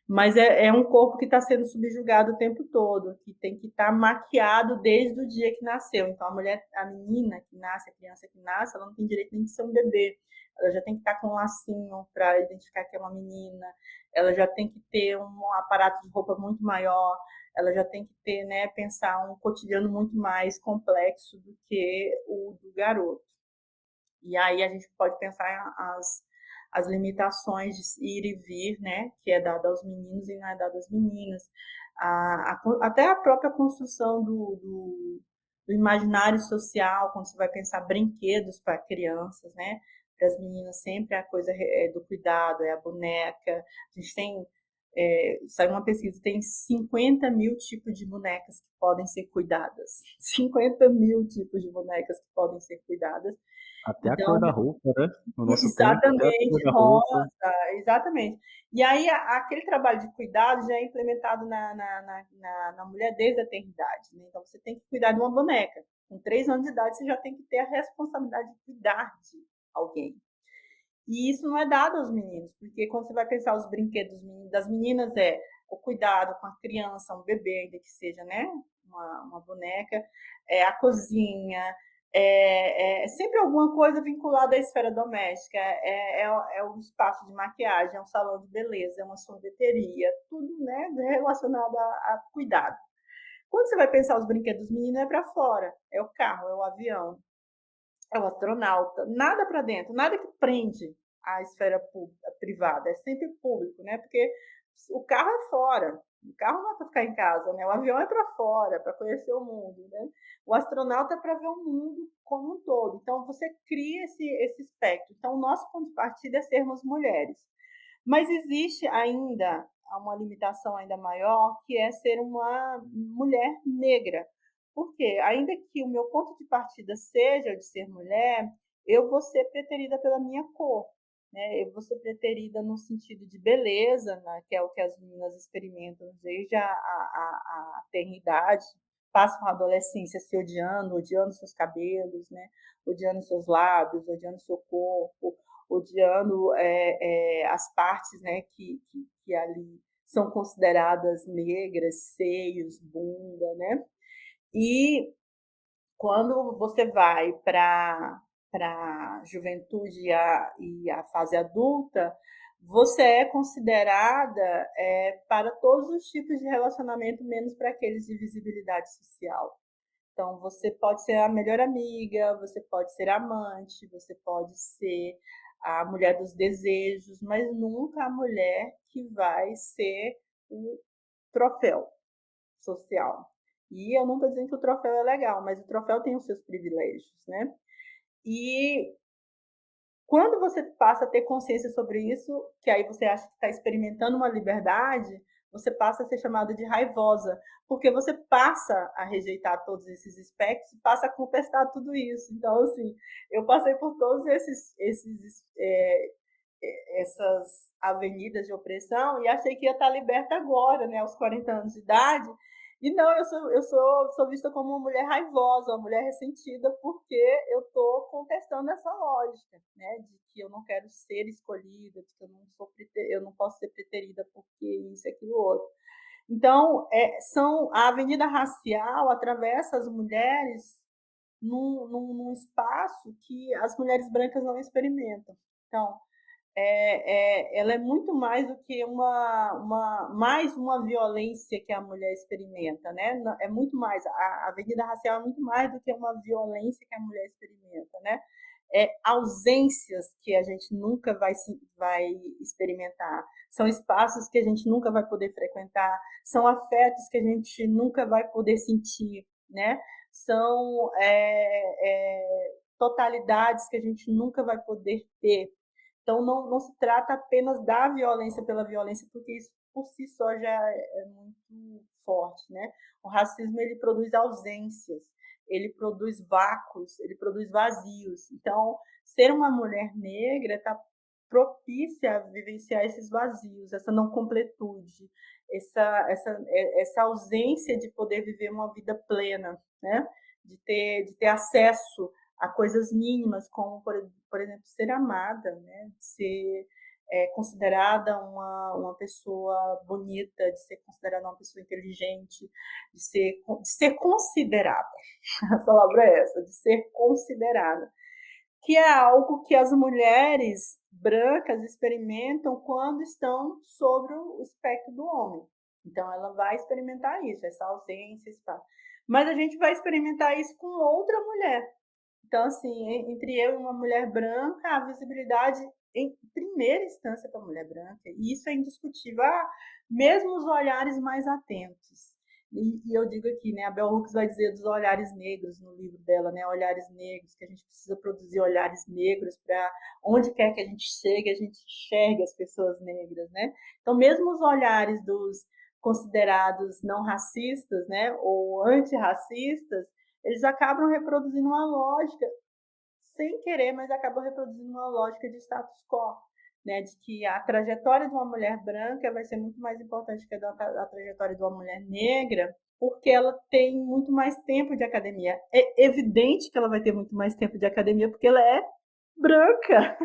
mas é um corpo que está sendo subjugado o tempo todo, que tem que estar maquiado desde o dia que nasceu. Então, a menina que nasce, a criança que nasce, ela não tem direito nem de ser um bebê. Ela já tem que estar com um lacinho para identificar que é uma menina, ela já tem que ter um aparato de roupa muito maior, ela já tem que ter, né, pensar um cotidiano muito mais complexo do que o do garoto. E aí a gente pode pensar as limitações de ir e vir, né, que é dada aos meninos e não é dada às meninas. Até a própria construção do imaginário social, quando você vai pensar brinquedos para crianças, né? Para as meninas sempre a coisa do cuidado, é a boneca. A gente tem, saiu uma pesquisa, tem 50 mil tipos de bonecas que podem ser cuidadas. 50 mil tipos de bonecas que podem ser cuidadas. Até a cor Então, da roupa, né? No nosso tempo, até a cor exatamente, da roupa. rosa, exatamente. E aí, aquele trabalho de cuidado já é implementado na mulher desde a eternidade, né? Então, você tem que cuidar de uma boneca. Com 3 anos de idade, você já tem que ter a responsabilidade de cuidar de alguém. E isso não é dado aos meninos, porque quando você vai pensar os brinquedos das meninas, é o cuidado com a criança, um bebê, ainda que seja, né? Uma boneca, a cozinha, É sempre alguma coisa vinculada à esfera doméstica. É um espaço de maquiagem, é um salão de beleza, é uma sorveteria, tudo, né, relacionado a cuidado. Quando você vai pensar os brinquedos dos meninos, é para fora. É o carro, é o avião, é o astronauta. Nada para dentro, nada que prende a esfera privada. É sempre público, né? Porque o carro é fora. O carro não é para ficar em casa, né? O avião é para fora, para conhecer o mundo, né? O astronauta é para ver o mundo como um todo. Então, você cria esse espectro. Então, o nosso ponto de partida é sermos mulheres. Mas existe ainda uma limitação ainda maior, que é ser uma mulher negra. Porque, ainda que o meu ponto de partida seja de ser mulher, eu vou ser preterida pela minha cor. Né? Eu vou ser preterida no sentido de beleza, né? Que é o que as meninas experimentam desde a tenridade, passam a adolescência se odiando, odiando seus cabelos, né? Odiando seus lábios, odiando seu corpo, odiando as partes, né, que ali são consideradas negras, seios, bunda, né? E quando você vai para a juventude e a fase adulta, você é considerada para todos os tipos de relacionamento, menos para aqueles de visibilidade social. Então, você pode ser a melhor amiga, você pode ser amante, você pode ser a mulher dos desejos, mas nunca a mulher que vai ser o troféu social. E eu não estou dizendo que o troféu é legal, mas o troféu tem os seus privilégios, né? E quando você passa a ter consciência sobre isso, que aí você acha que está experimentando uma liberdade, você passa a ser chamada de raivosa, porque você passa a rejeitar todos esses espectros, passa a contestar tudo isso. Então, assim, eu passei por todos essas avenidas de opressão e achei que ia estar liberta agora, né, aos 40 anos de idade. E não, eu sou vista como uma mulher raivosa, uma mulher ressentida, porque eu estou contestando essa lógica, né, de que eu não quero ser escolhida, de que eu não posso ser preterida porque isso e aquilo outro. Então, a avenida racial atravessa as mulheres num espaço que as mulheres brancas não experimentam. Então, ela é muito mais do que mais uma violência que a mulher experimenta, né? É muito mais, a avenida racial é muito mais do que uma violência que a mulher experimenta, né? Ausências que a gente nunca vai experimentar, são espaços que a gente nunca vai poder frequentar, são afetos que a gente nunca vai poder sentir, né? São totalidades que a gente nunca vai poder ter. Então, não se trata apenas da violência pela violência, porque isso por si só já é muito forte, né? O racismo, ele produz ausências, ele produz vácuos, ele produz vazios. Então, ser uma mulher negra está propícia a vivenciar esses vazios, essa não completude, essa ausência de poder viver uma vida plena, né? De ter acesso a coisas mínimas, como, por exemplo, ser amada, né? De ser considerada uma pessoa bonita, de ser considerada uma pessoa inteligente, de ser considerada. A palavra é essa, de ser considerada. Que é algo que as mulheres brancas experimentam quando estão sobre o espectro do homem. Então, ela vai experimentar isso, essa ausência, mas a gente vai experimentar isso com outra mulher. Então, assim, entre eu e uma mulher branca, a visibilidade em primeira instância para a mulher branca, e isso é indiscutível, mesmo os olhares mais atentos. E eu digo aqui, né, a Bell Hooks vai dizer dos olhares negros no livro dela, né, olhares negros, que a gente precisa produzir olhares negros para onde quer que a gente chegue, a gente enxergue as pessoas negras, né? Então, mesmo os olhares dos considerados não racistas, né, ou antirracistas, eles acabam reproduzindo uma lógica, sem querer, mas acabam reproduzindo uma lógica de status quo, né? De que a trajetória de uma mulher branca vai ser muito mais importante que a trajetória de uma mulher negra, porque ela tem muito mais tempo de academia. É evidente que ela vai ter muito mais tempo de academia, porque ela é branca,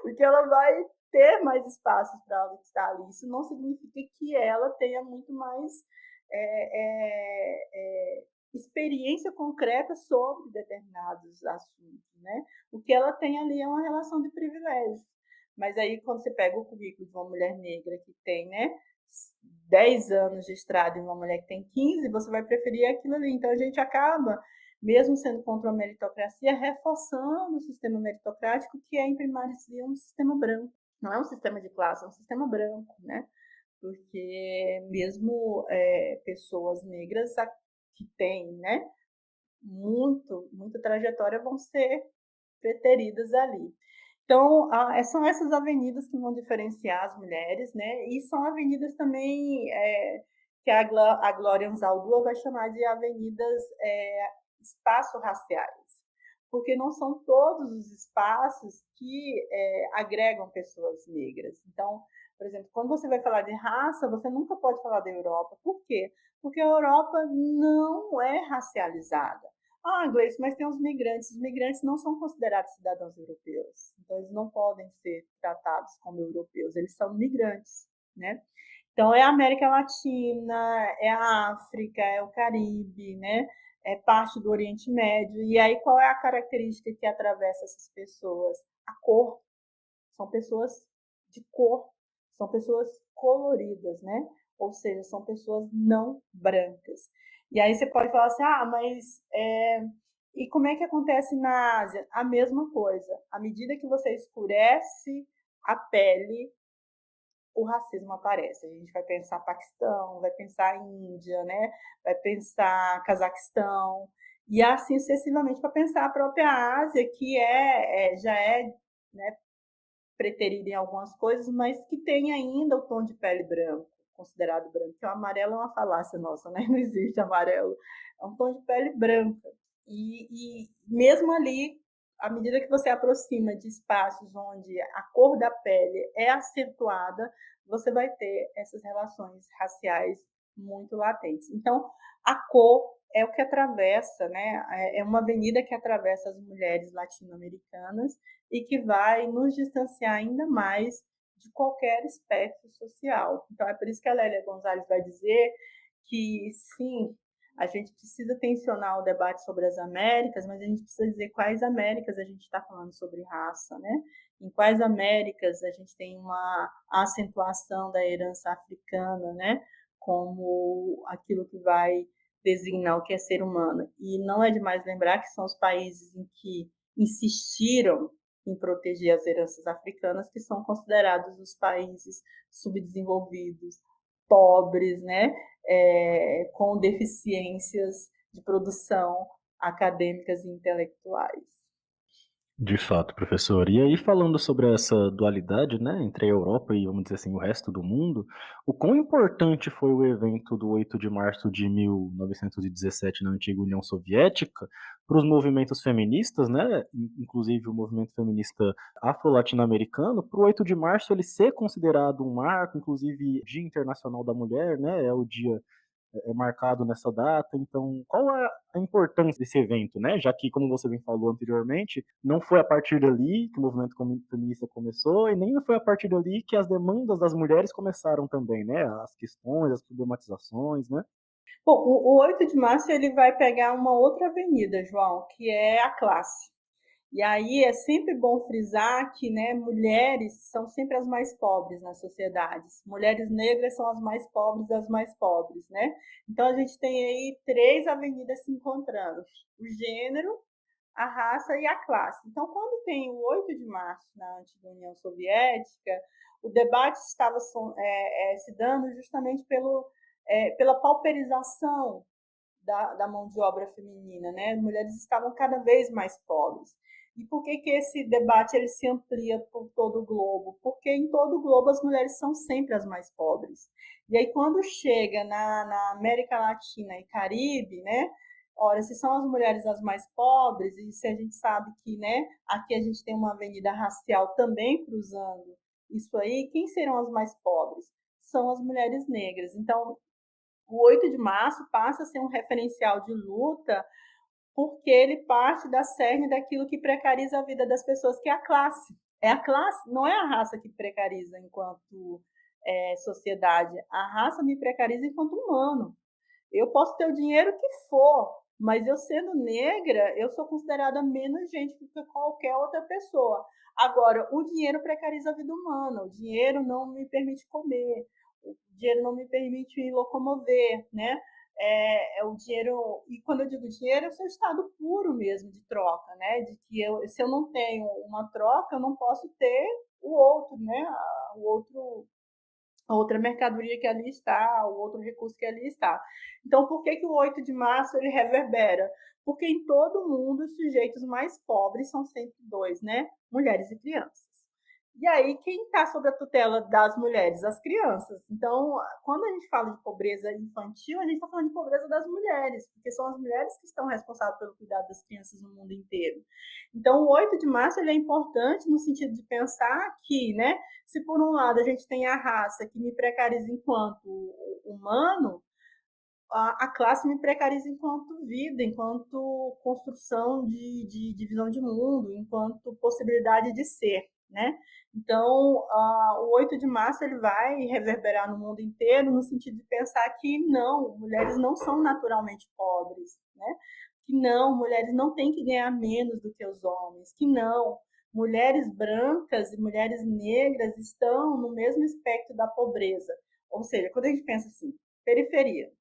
porque ela vai ter mais espaços para ela estar ali. Isso não significa que ela tenha muito mais experiência concreta sobre determinados determinados assuntos, né? O que ela tem ali é uma relação de privilégio. Mas aí, quando você pega o currículo de uma mulher negra que tem, né, 10 anos de estrada e uma mulher que tem 15, você vai preferir aquilo ali. Então, a gente acaba, mesmo sendo contra a meritocracia, reforçando o sistema meritocrático, que é, em primazia, um sistema branco. Não é um sistema de classe, é um sistema branco, né? Porque mesmo pessoas negras que têm, né, muita trajetória vão ser preteridas ali. Então, são essas avenidas que vão diferenciar as mulheres, né? E são avenidas também que a Glória Anzaldúa vai chamar de avenidas espaço-raciais, porque não são todos os espaços que agregam pessoas negras. Então, por exemplo, quando você vai falar de raça, você nunca pode falar da Europa. Por quê? Porque a Europa não é racializada. Gleice, mas tem os migrantes. Os migrantes não são considerados cidadãos europeus. Então, eles não podem ser tratados como europeus. Eles são migrantes, né? Então, é a América Latina, é a África, é o Caribe, né? É parte do Oriente Médio. E aí, qual é a característica que atravessa essas pessoas? A cor. São pessoas de cor. São pessoas coloridas, né? Ou seja, são pessoas não brancas. E aí você pode falar assim, mas e como é que acontece na Ásia? A mesma coisa. À medida que você escurece a pele, o racismo aparece. A gente vai pensar Paquistão, vai pensar Índia, né? Vai pensar Cazaquistão, e assim sucessivamente para pensar a própria Ásia, que já é, né, preterida em algumas coisas, mas que tem ainda o tom de pele branco, considerado branco. Porque o amarelo é uma falácia nossa, né? Não existe amarelo. É um tom de pele branca. E mesmo ali, à medida que você aproxima de espaços onde a cor da pele é acentuada, você vai ter essas relações raciais muito latentes. Então, a cor é o que atravessa, né? É uma avenida que atravessa as mulheres latino-americanas e que vai nos distanciar ainda mais de qualquer espectro social. Então, é por isso que a Lélia Gonzalez vai dizer que, sim, a gente precisa tensionar o debate sobre as Américas, mas a gente precisa dizer quais Américas a gente está falando sobre raça, né? Em quais Américas a gente tem uma acentuação da herança africana, né? Como aquilo que vai designar o que é ser humano. E não é demais lembrar que são os países em que insistiram em proteger as heranças africanas, que são considerados os países subdesenvolvidos, pobres, né? Com deficiências de produção acadêmicas e intelectuais. De fato, professor. E aí, falando sobre essa dualidade, né, entre a Europa e, vamos dizer assim, o resto do mundo, o quão importante foi o evento do 8 de março de 1917 na antiga União Soviética para os movimentos feministas, né, inclusive o movimento feminista afro-latino-americano, para o 8 de março ele ser considerado um marco, inclusive Dia Internacional da Mulher, né, é o dia marcado nessa data. Então, qual é a importância desse evento, né? Já que, como você bem falou anteriormente, não foi a partir dali que o movimento feminista começou e nem foi a partir dali que as demandas das mulheres começaram também, né? As questões, as problematizações, né? Bom, o 8 de março ele vai pegar uma outra avenida, João, que é a classe. E aí é sempre bom frisar que, né, mulheres são sempre as mais pobres nas sociedades. Mulheres negras são as mais pobres das mais pobres, né? Então a gente tem aí 3 avenidas se encontrando: o gênero, a raça e a classe. Então, quando tem o 8 de março na antiga União Soviética, o debate estava se dando justamente pela pauperização da mão de obra feminina, né? Mulheres estavam cada vez mais pobres. E por que esse debate ele se amplia por todo o globo? Porque em todo o globo as mulheres são sempre as mais pobres. E aí quando chega na América Latina e Caribe, né? Ora, se são as mulheres as mais pobres, e se a gente sabe que, né, aqui a gente tem uma avenida racial também cruzando isso aí, quem serão as mais pobres? São as mulheres negras. Então, o 8 de março passa a ser um referencial de luta porque ele parte da cerne daquilo que precariza a vida das pessoas, que é a classe. É a classe, não é a raça que precariza enquanto sociedade. A raça me precariza enquanto humano. Eu posso ter o dinheiro que for, Mas eu sendo negra, eu sou considerada menos gente do que qualquer outra pessoa. Agora, o dinheiro precariza a vida humana, o dinheiro não me permite comer, o dinheiro não me permite locomover, né? O dinheiro, e quando eu digo dinheiro, é o seu estado puro mesmo de troca, né? De que se eu não tenho uma troca, eu não posso ter o outro, né? O outro, a outra mercadoria que ali está, o outro recurso que ali está. Então, por que o 8 de março ele reverbera? Porque em todo mundo os sujeitos mais pobres são sempre dois, né? Mulheres e crianças. E aí, quem está sob a tutela das mulheres? As crianças. Então, quando a gente fala de pobreza infantil, a gente está falando de pobreza das mulheres, porque são as mulheres que estão responsáveis pelo cuidado das crianças no mundo inteiro. Então, o 8 de março ele é importante no sentido de pensar que, né, se por um lado a gente tem a raça que me precariza enquanto humano, a classe me precariza enquanto vida, enquanto construção de visão de mundo, enquanto possibilidade de ser, né? Então, o 8 de março ele vai reverberar no mundo inteiro no sentido de pensar que não, mulheres não são naturalmente pobres, né? Que não, mulheres não têm que ganhar menos do que os homens, que não, mulheres brancas e mulheres negras estão no mesmo espectro da pobreza. Ou seja, quando a gente pensa assim, periferia,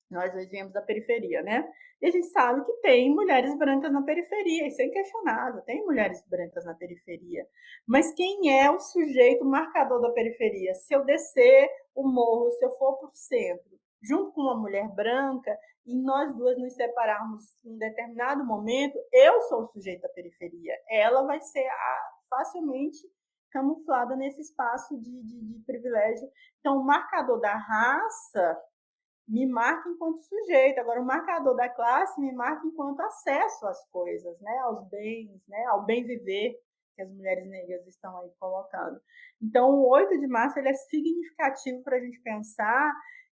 nós hoje viemos da periferia, né? E a gente sabe que tem mulheres brancas na periferia, isso é inquestionável, tem mulheres brancas na periferia. Mas quem é o sujeito marcador da periferia? Se eu descer o morro, se eu for para o centro, junto com uma mulher branca, e nós duas nos separarmos em um determinado momento, eu sou o sujeito da periferia. Ela vai ser facilmente camuflada nesse espaço de privilégio. Então, o marcador da raça me marca enquanto sujeito. Agora, o marcador da classe me marca enquanto acesso às coisas, né? Aos bens, né? Ao bem viver que as mulheres negras estão aí colocando. Então, o 8 de março ele é significativo para a gente pensar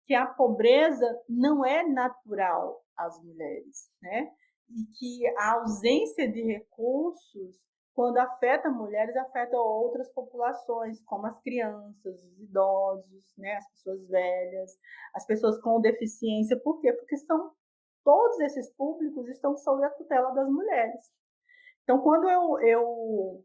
que a pobreza não é natural às mulheres, né? E que a ausência de recursos, quando afeta mulheres, afeta outras populações, como as crianças, os idosos, né? As pessoas velhas, as pessoas com deficiência. Por quê? Porque todos esses públicos estão sob a tutela das mulheres. Então, quando eu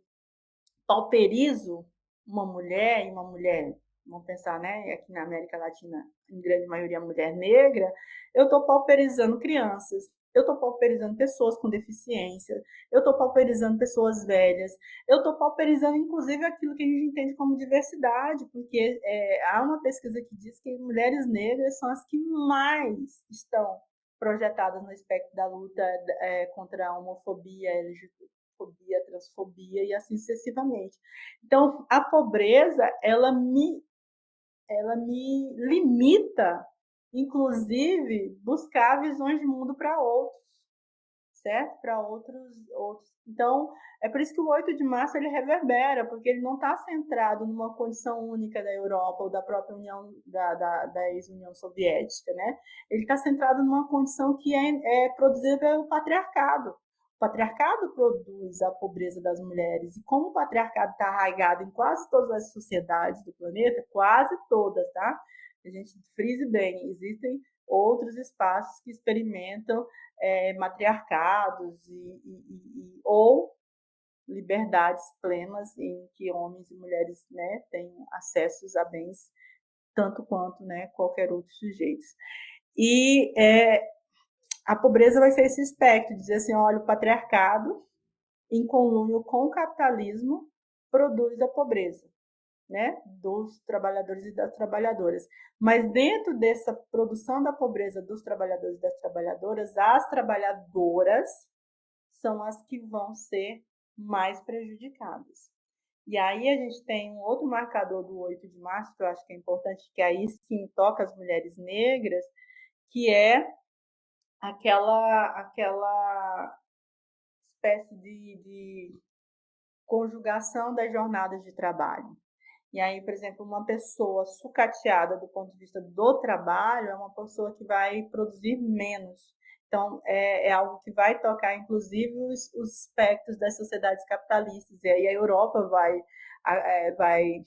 pauperizo uma mulher, e uma mulher, vamos pensar, né, aqui na América Latina, em grande maioria mulher negra, eu estou pauperizando crianças, eu estou pauperizando pessoas com deficiência, eu estou pauperizando pessoas velhas, eu estou pauperizando, inclusive, aquilo que a gente entende como diversidade, porque há uma pesquisa que diz que mulheres negras são as que mais estão projetadas no espectro da luta contra a homofobia, LGBTfobia, transfobia e assim sucessivamente. Então, a pobreza, ela me limita, inclusive, buscar visões de mundo para outros, certo? Para outros. Então, é por isso que o 8 de março ele reverbera, porque ele não está centrado numa condição única da Europa ou da própria União, da ex-União Soviética, né? Ele está centrado numa condição que é produzida pelo patriarcado. O patriarcado produz a pobreza das mulheres, e como o patriarcado está arraigado em quase todas as sociedades do planeta, quase todas, tá? A gente frise bem, existem outros espaços que experimentam matriarcados ou liberdades plenas em que homens e mulheres, né, têm acessos a bens tanto quanto, né, qualquer outro sujeito. E a pobreza vai ser esse espectro, dizer assim, olha, o patriarcado, em conluio com o capitalismo, produz a pobreza, né, dos trabalhadores e das trabalhadoras. Mas dentro dessa produção da pobreza dos trabalhadores e das trabalhadoras, as trabalhadoras são as que vão ser mais prejudicadas. E aí a gente tem um outro marcador do 8 de março, que eu acho que é importante, que aí sim toca as mulheres negras, que é aquela espécie de conjugação das jornadas de trabalho. E aí, por exemplo, uma pessoa sucateada do ponto de vista do trabalho é uma pessoa que vai produzir menos. Então, é algo que vai tocar, inclusive, os aspectos das sociedades capitalistas. E aí a Europa vai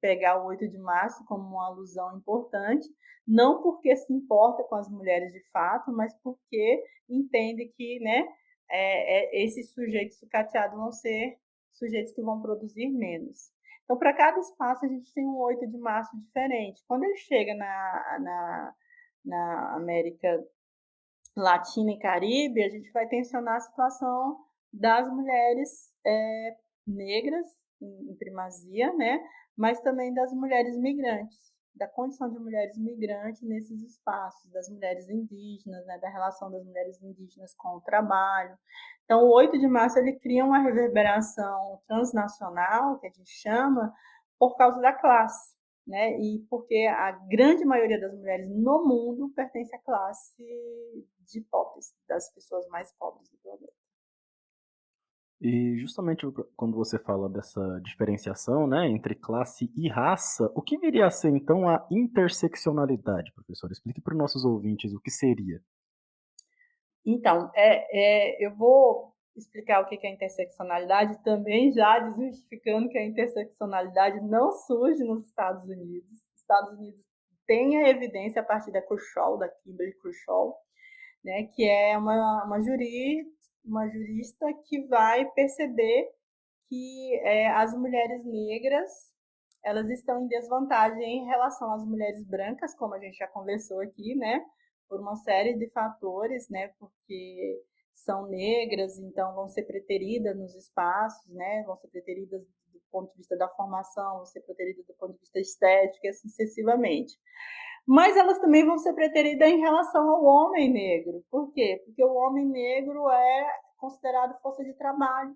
pegar o 8 de março como uma alusão importante, não porque se importa com as mulheres de fato, mas porque entende que, né, esses sujeitos sucateados vão ser sujeitos que vão produzir menos. Então, para cada espaço, a gente tem um 8 de março diferente. Quando ele chega na América Latina e Caribe, a gente vai tensionar a situação das mulheres negras, em primazia, né? Mas também das mulheres migrantes, da condição de mulheres migrantes nesses espaços, das mulheres indígenas, né? Da relação das mulheres indígenas com o trabalho. Então, o 8 de março ele cria uma reverberação transnacional, que a gente chama, por causa da classe. Né? E porque a grande maioria das mulheres no mundo pertence à classe de pobres, das pessoas mais pobres do planeta. E justamente quando você fala dessa diferenciação, né, entre classe e raça, o que viria a ser então a interseccionalidade, professor? Explique para os nossos ouvintes o que seria. Então, eu vou explicar o que é interseccionalidade, também já desmistificando que a interseccionalidade não surge nos Estados Unidos. Os Estados Unidos têm a evidência a partir da Crushall, da Kimberly Crushall, né, que é uma jurista que vai perceber que as mulheres negras elas estão em desvantagem em relação às mulheres brancas, como a gente já conversou aqui, né? Por uma série de fatores, né? Porque são negras, então vão ser preteridas nos espaços, né? Vão ser preteridas do ponto de vista da formação, vão ser preteridas do ponto de vista estético e assim sucessivamente. Mas elas também vão ser preteridas em relação ao homem negro. Por quê? Porque o homem negro é considerado força de trabalho,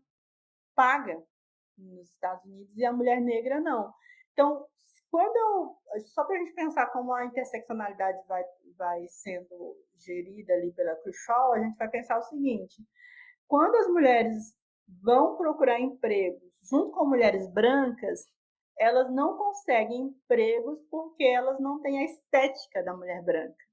paga nos Estados Unidos, e a mulher negra não. Então, só para a gente pensar como a interseccionalidade vai sendo gerida ali pela Crushall, a gente vai pensar o seguinte: quando as mulheres vão procurar empregos junto com mulheres brancas, elas não conseguem empregos porque elas não têm a estética da mulher branca,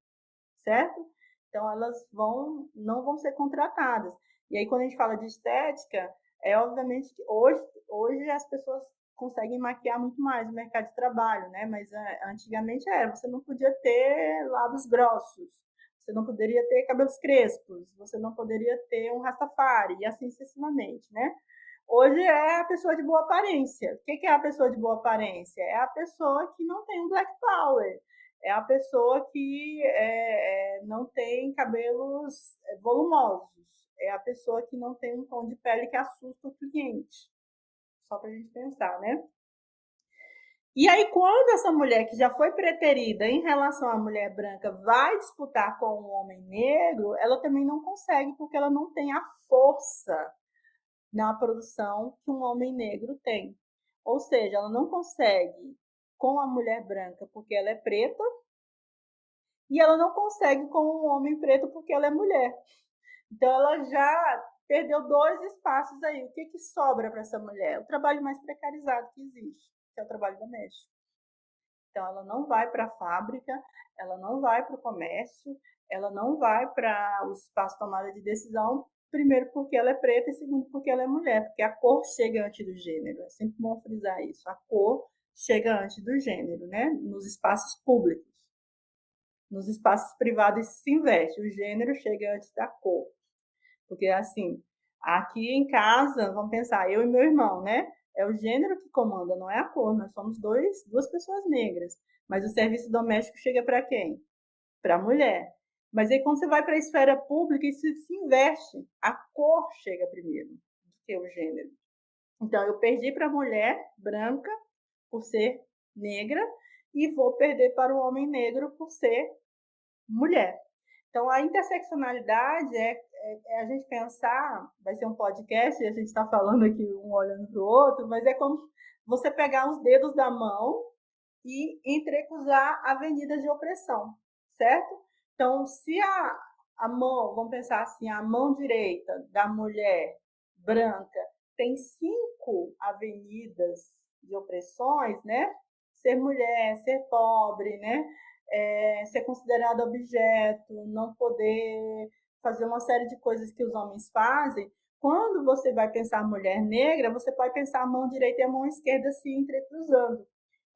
certo? Então elas não vão ser contratadas. E aí quando a gente fala de estética, obviamente que hoje as pessoas conseguem maquiar muito mais no mercado de trabalho, né? Mas antigamente você não podia ter lábios grossos, você não poderia ter cabelos crespos, você não poderia ter um rastafari, e assim sucessivamente, né? Hoje é a pessoa de boa aparência. O que é a pessoa de boa aparência? É a pessoa que não tem um black power. É a pessoa que não tem cabelos volumosos. É a pessoa que não tem um tom de pele que assusta o cliente. Só para a gente pensar, né? E aí, quando essa mulher que já foi preterida em relação à mulher branca vai disputar com um homem negro, ela também não consegue, porque ela não tem a força na produção que um homem negro tem. Ou seja, ela não consegue com a mulher branca porque ela é preta, e ela não consegue com um homem preto porque ela é mulher. Então ela já perdeu 2 espaços aí. O que sobra para essa mulher? O trabalho mais precarizado que existe, que é o trabalho doméstico. Então ela não vai para a fábrica, ela não vai para o comércio, ela não vai para o espaço de tomada de decisão, primeiro porque ela é preta e segundo porque ela é mulher, porque a cor chega antes do gênero. É sempre bom frisar isso. A cor chega antes do gênero, né? Nos espaços públicos. Nos espaços privados se inverte, o gênero chega antes da cor. Porque, assim, aqui em casa, vamos pensar, eu e meu irmão, né? É o gênero que comanda, não é a cor. Nós somos duas pessoas negras. Mas o serviço doméstico chega para quem? Para a mulher. Mas aí, quando você vai para a esfera pública, isso se inverte. A cor chega primeiro do que o gênero. Então, eu perdi para a mulher branca por ser negra e vou perder para o homem negro por ser mulher. Então, a interseccionalidade é a gente pensar, vai ser um podcast e a gente está falando aqui um olhando para o outro, mas é como você pegar os dedos da mão e entrecruzar avenidas de opressão, certo? Então, se a mão, vamos pensar assim, a mão direita da mulher branca tem 5 avenidas de opressões, né? Ser mulher, ser pobre, né? Ser considerado objeto, não poder fazer uma série de coisas que os homens fazem. Quando você vai pensar mulher negra, você pode pensar a mão direita e a mão esquerda se entrecruzando.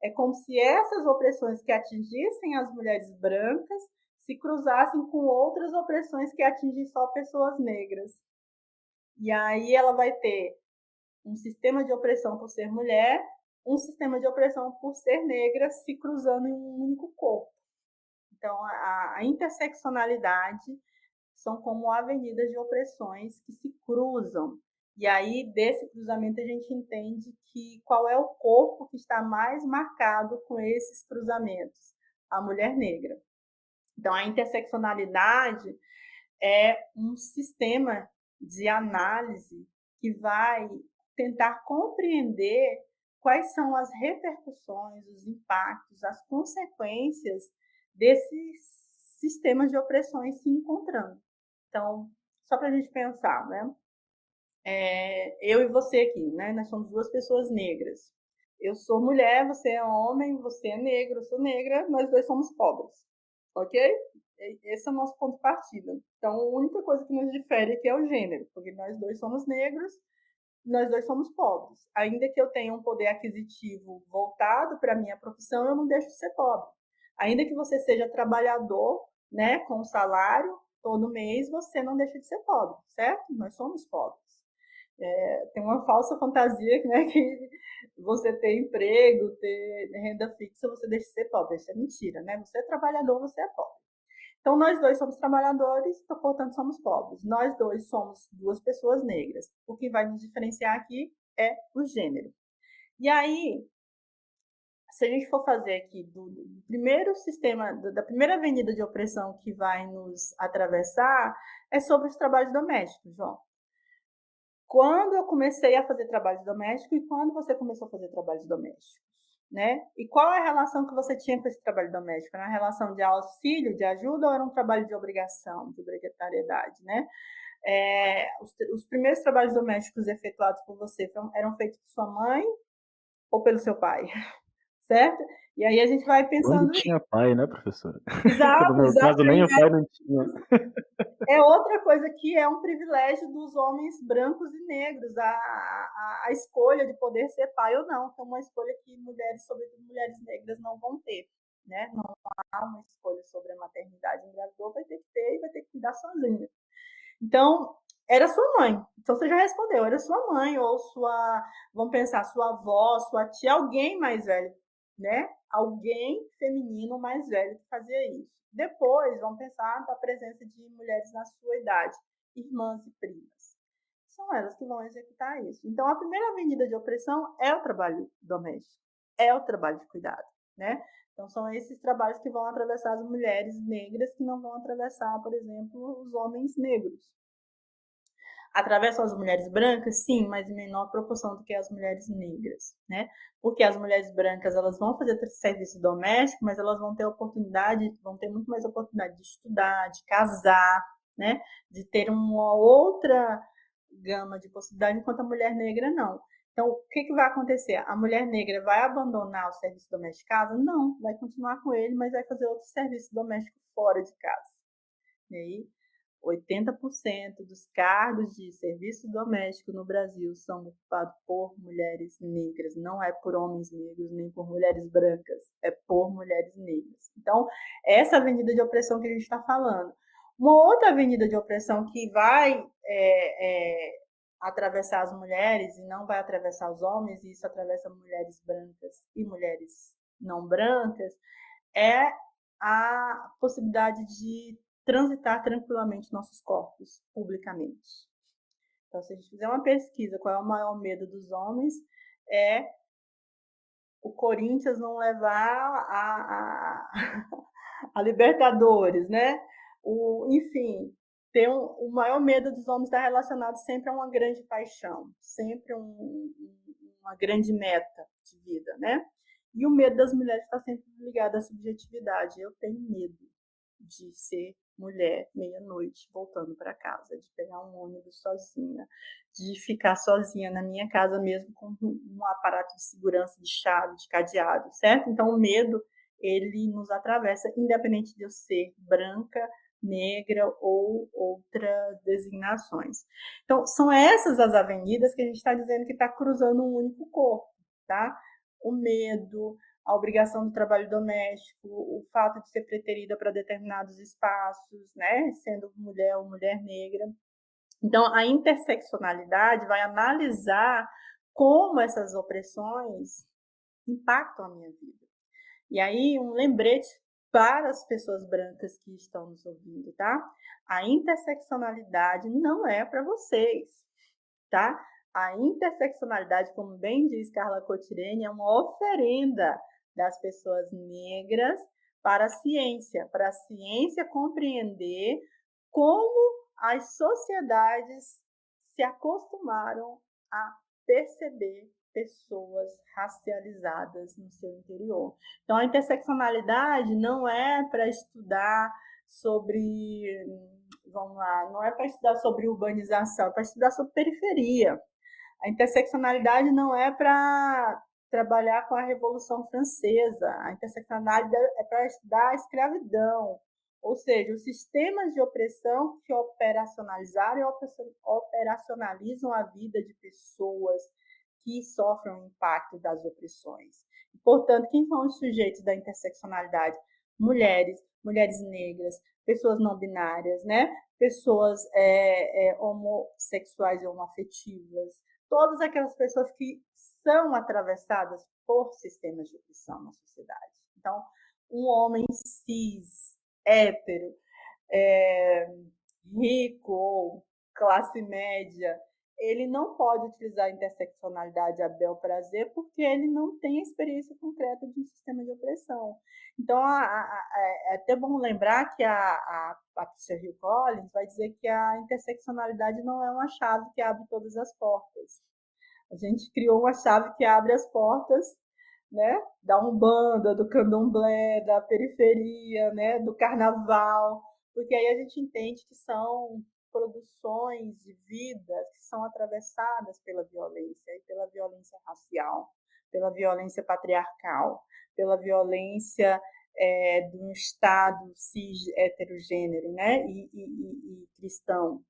É como se essas opressões que atingissem as mulheres brancas se cruzassem com outras opressões que atingem só pessoas negras. E aí ela vai ter um sistema de opressão por ser mulher, um sistema de opressão por ser negra se cruzando em um único corpo. Então, a interseccionalidade são como avenidas de opressões que se cruzam. E aí, desse cruzamento, a gente entende que qual é o corpo que está mais marcado com esses cruzamentos? A mulher negra. Então, a interseccionalidade é um sistema de análise que vai tentar compreender quais são as repercussões, os impactos, as consequências desses sistemas de opressões se encontrando. Então, só para a gente pensar, né? Eu e você aqui, né? Nós somos duas pessoas negras. Eu sou mulher, você é homem, você é negro, eu sou negra, nós dois somos pobres, ok? Esse é o nosso ponto de partida. Então, a única coisa que nos difere aqui é o gênero, porque nós dois somos negros, nós dois somos pobres. Ainda que eu tenha um poder aquisitivo voltado para a minha profissão, eu não deixo de ser pobre. Ainda que você seja trabalhador, né, com salário todo mês, você não deixa de ser pobre, certo? Nós somos pobres. Tem uma falsa fantasia, né, que você ter emprego, ter renda fixa, você deixa de ser pobre. Isso é mentira, né? Você é trabalhador, você é pobre. Então, nós dois somos trabalhadores, portanto, somos pobres. Nós dois somos duas pessoas negras. O que vai nos diferenciar aqui é o gênero. E aí, se a gente for fazer aqui do primeiro sistema, da primeira avenida de opressão que vai nos atravessar, é sobre os trabalhos domésticos, João. Quando eu comecei a fazer trabalhos domésticos e quando você começou a fazer trabalhos domésticos, né? E qual é a relação que você tinha com esse trabalho doméstico? Era uma relação de auxílio, de ajuda ou era um trabalho de obrigação, de obrigatoriedade, né? Os primeiros trabalhos domésticos efetuados por você eram feitos por sua mãe ou pelo seu pai, certo? E aí a gente vai pensando... Quando tinha pai, né, professora? Exato, No meu caso, nem o pai não tinha. É outra coisa que é um privilégio dos homens brancos e negros, a escolha de poder ser pai ou não, que é uma escolha que mulheres, sobretudo mulheres negras, não vão ter, né? Não há uma escolha sobre a maternidade. Engravidou, vai ter que ter e vai ter que cuidar sozinha. Então, era sua mãe. Então, você já respondeu, era sua mãe ou sua, vamos pensar, sua avó, sua tia, alguém mais velho, né? Alguém feminino mais velho que fazia isso. Depois, vamos pensar na presença de mulheres na sua idade, irmãs e primas. São elas que vão executar isso. Então, a primeira avenida de opressão é o trabalho doméstico, é o trabalho de cuidado, né? Então, são esses trabalhos que vão atravessar as mulheres negras, que não vão atravessar, por exemplo, os homens negros. Atravessam as mulheres brancas? Sim, mas em menor proporção do que as mulheres negras, né? Porque as mulheres brancas, elas vão fazer serviço doméstico, mas elas vão ter oportunidade, vão ter muito mais oportunidade de estudar, de casar, né? De ter uma outra gama de possibilidades, enquanto a mulher negra não. Então, o que vai acontecer? A mulher negra vai abandonar o serviço doméstico de casa? Não, vai continuar com ele, mas vai fazer outro serviço doméstico fora de casa. E aí, 80% dos cargos de serviço doméstico no Brasil são ocupados por mulheres negras, não é por homens negros nem por mulheres brancas, é por mulheres negras. Então, essa avenida de opressão que a gente está falando. Uma outra avenida de opressão que vai atravessar as mulheres e não vai atravessar os homens, e isso atravessa mulheres brancas e mulheres não brancas, é a possibilidade de transitar tranquilamente nossos corpos publicamente. Então, se a gente fizer uma pesquisa, qual é o maior medo dos homens, é o Corinthians não levar a Libertadores, né? Enfim, o maior medo dos homens está relacionado sempre a uma grande paixão, sempre uma grande meta de vida, né? E o medo das mulheres está sempre ligado à subjetividade. Eu tenho medo de ser mulher meia-noite voltando para casa, de pegar um ônibus sozinha, de ficar sozinha na minha casa mesmo com um aparato de segurança, de chave, de cadeado, certo? Então o medo, ele nos atravessa, independente de eu ser branca, negra ou outras designações. Então, são essas as avenidas que a gente está dizendo que está cruzando um único corpo, tá? O medo, a obrigação do trabalho doméstico, o fato de ser preterida para determinados espaços, né, sendo mulher ou mulher negra. Então, a interseccionalidade vai analisar como essas opressões impactam a minha vida. E aí, um lembrete para as pessoas brancas que estão nos ouvindo, tá? A interseccionalidade não é para vocês, tá? A interseccionalidade, como bem diz Carla Cotirene, é uma oferenda das pessoas negras para a ciência compreender como as sociedades se acostumaram a perceber pessoas racializadas no seu interior. Então, a interseccionalidade não é para estudar sobre, vamos lá, não é para estudar sobre urbanização, é para estudar sobre periferia. A interseccionalidade não é para trabalhar com a Revolução Francesa, a interseccionalidade é para estudar a escravidão, ou seja, os sistemas de opressão que operacionalizaram e operacionalizam a vida de pessoas que sofrem o impacto das opressões. Portanto, quem são os sujeitos da interseccionalidade? Mulheres, mulheres negras, pessoas não binárias, né? Pessoas homossexuais e homoafetivas, todas aquelas pessoas que são atravessadas por sistemas de opressão na sociedade. Então, um homem cis, hétero, rico ou classe média, ele não pode utilizar a interseccionalidade a bel prazer porque ele não tem a experiência concreta de um sistema de opressão. Então, é até bom lembrar que a Patricia Hill Collins vai dizer que a interseccionalidade não é uma chave que abre todas as portas. A gente criou uma chave que abre as portas, né, da Umbanda, do Candomblé, da periferia, né, do carnaval, porque aí a gente entende que são produções de vidas que são atravessadas pela violência, e pela violência racial, pela violência patriarcal, pela violência de um Estado cis heterogênero, né, e cristão.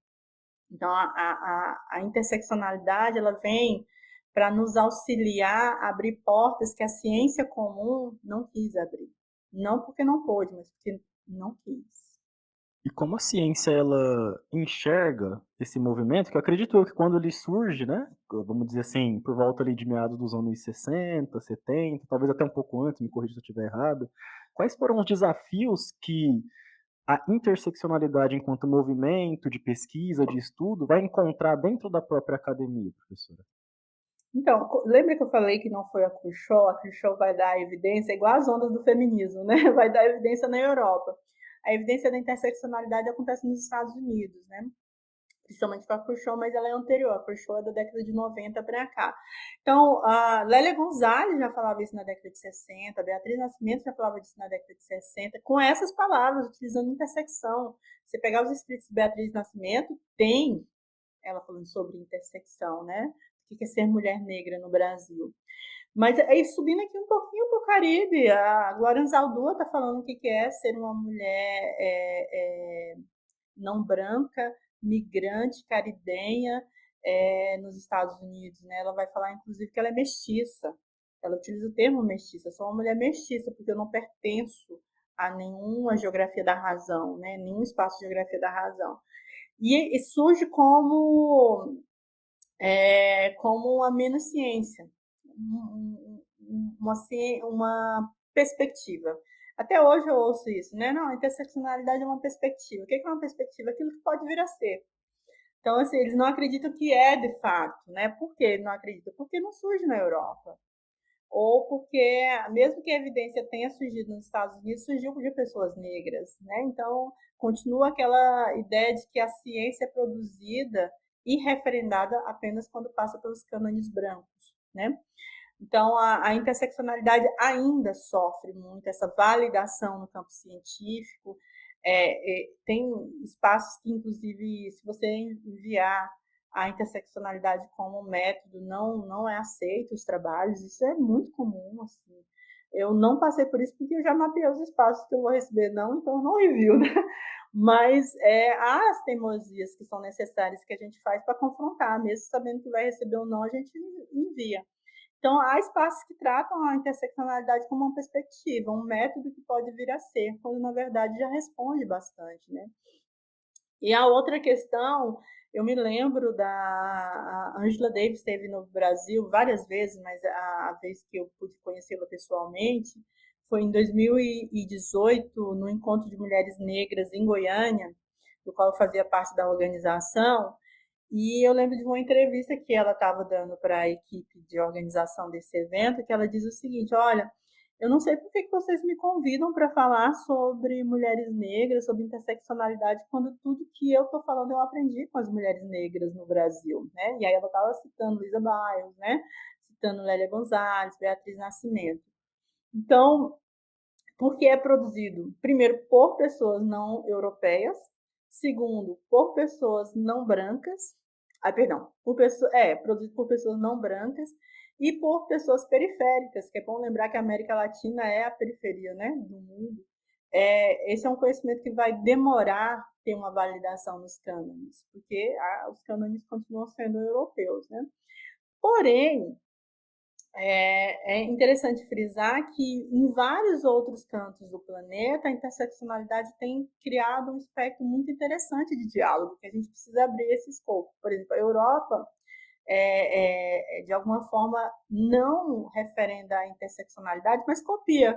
Então, a interseccionalidade ela vem para nos auxiliar a abrir portas que a ciência comum não quis abrir. Não porque não pôde, mas porque não quis. E como a ciência ela enxerga esse movimento, que eu acredito eu que quando ele surge, né, vamos dizer assim, por volta ali de meados dos anos 60, 70, talvez até um pouco antes, me corrija se eu estiver errado, quais foram os desafios que a interseccionalidade enquanto movimento de pesquisa, de estudo, vai encontrar dentro da própria academia, professora? Então, lembra que eu falei que não foi a Khrushchev? A Khrushchev vai dar evidência, igual as ondas do feminismo, né? Vai dar evidência na Europa. A evidência da interseccionalidade acontece nos Estados Unidos, né? Principalmente com a Khrushchev, mas ela é anterior. A Khrushchev é da década de 90 para cá. Então, a Lélia Gonzalez já falava isso na década de 60, a Beatriz Nascimento já falava disso na década de 60, com essas palavras, utilizando intersecção. Você pegar os escritos de Beatriz Nascimento, tem ela falando sobre intersecção, né? O que é ser mulher negra no Brasil. Mas aí, subindo aqui um pouquinho para o Caribe, a Glória Anzaldúa está falando o que é ser uma mulher não branca, migrante, caribenha, nos Estados Unidos. Né? Ela vai falar, inclusive, que ela é mestiça. Ela utiliza o termo mestiça. Sou uma mulher mestiça, porque eu não pertenço a nenhuma geografia da razão, né? Nenhum espaço de geografia da razão. E surge como uma menos ciência, uma perspectiva. Até hoje eu ouço isso, né? Não, a interseccionalidade é uma perspectiva. O que é uma perspectiva? Aquilo que pode vir a ser. Então, assim, eles não acreditam que é de fato, né? Por que não acreditam? Porque não surge na Europa. Ou porque, mesmo que a evidência tenha surgido nos Estados Unidos, surgiu de pessoas negras, né? Então, continua aquela ideia de que a ciência é produzida e referendada apenas quando passa pelos cânones brancos, né? Então, a interseccionalidade ainda sofre muito essa validação no campo científico. Tem espaços que, inclusive, se você enviar a interseccionalidade como método, não é aceito os trabalhos. Isso é muito comum, assim. Eu não passei por isso porque eu já mapeei os espaços que eu vou receber, não, então eu não envio, né? Mas há as teimosias que são necessárias que a gente faz para confrontar, mesmo sabendo que vai receber ou não, a gente envia. Então, há espaços que tratam a interseccionalidade como uma perspectiva, um método que pode vir a ser, quando na verdade já responde bastante, né? E a outra questão, eu me lembro da a Angela Davis esteve no Brasil várias vezes, mas a vez que eu pude conhecê-la pessoalmente foi em 2018, no Encontro de Mulheres Negras em Goiânia, do qual eu fazia parte da organização, e eu lembro de uma entrevista que ela estava dando para a equipe de organização desse evento, que ela diz o seguinte: olha, eu não sei por que vocês me convidam para falar sobre mulheres negras, sobre interseccionalidade, quando tudo que eu estou falando eu aprendi com as mulheres negras no Brasil, né? E aí ela estava citando Luísa Bairros, né? Citando Lélia Gonzalez, Beatriz Nascimento. Então, porque é produzido, primeiro, por pessoas não europeias, segundo, por pessoas não brancas, perdão, produzido por pessoas não brancas e por pessoas periféricas, que é bom lembrar que a América Latina é a periferia, né, do mundo. Esse é um conhecimento que vai demorar ter uma validação nos cânones, porque os cânones continuam sendo europeus, né? Porém, é interessante frisar que em vários outros cantos do planeta a interseccionalidade tem criado um espectro muito interessante de diálogo, que a gente precisa abrir esse escopo. Por exemplo, a Europa, de alguma forma, não referenda a interseccionalidade, mas copia.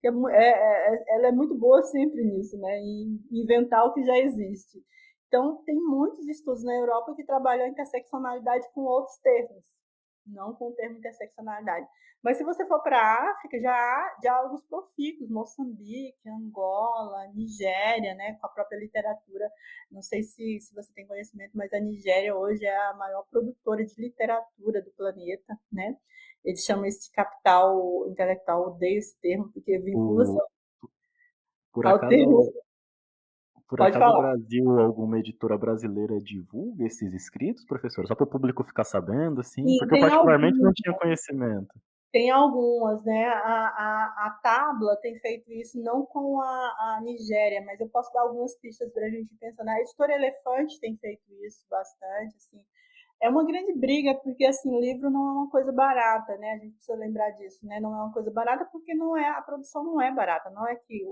Ela é muito boa sempre nisso, né? Em inventar o que já existe. Então, tem muitos estudos na Europa que trabalham a interseccionalidade com outros termos, não com o termo interseccionalidade. Mas se você for para a África, já há diálogos profícuos, Moçambique, Angola, Nigéria, né, com a própria literatura. Não sei se você tem conhecimento, mas a Nigéria hoje é a maior produtora de literatura do planeta, né? Eles chamam isso de capital intelectual, odeio esse termo, porque vincula-se O, por ao termo. acaso, por Pode acaso o falar. Brasil, alguma editora brasileira divulga esses escritos, professor? Só para o público ficar sabendo, assim, Sim, porque eu particularmente não tinha conhecimento. tem algumas, né? A Tabla tem feito isso não com a Nigéria, mas eu posso dar algumas pistas para a gente pensar. A Editora Elefante tem feito isso bastante, assim. É uma grande briga, porque assim, livro não é uma coisa barata, né? A gente precisa lembrar disso, né? Não é uma coisa barata porque não é, a produção não é barata, não é que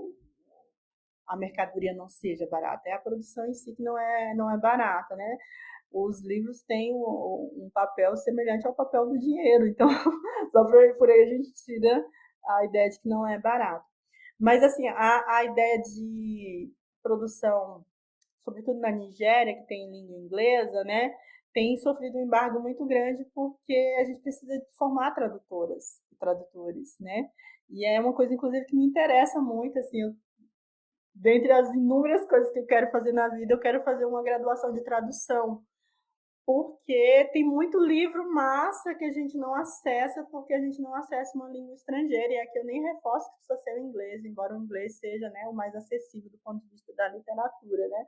a mercadoria não seja barata, é a produção em si que não é barata, né? Os livros têm um papel semelhante ao papel do dinheiro, então só por aí a gente tira a ideia de que não é barato. Mas assim, a ideia de produção, sobretudo na Nigéria, que tem língua inglesa, né, tem sofrido um embargo muito grande porque a gente precisa de formar tradutoras e tradutores, né? E é uma coisa, inclusive, que me interessa muito, assim, dentre as inúmeras coisas que eu quero fazer na vida, eu quero fazer uma graduação de tradução, porque tem muito livro massa que a gente não acessa porque a gente não acessa uma língua estrangeira, e aqui eu nem reforço que precisa ser o inglês, embora o inglês seja, né, o mais acessível do ponto de vista da literatura, né?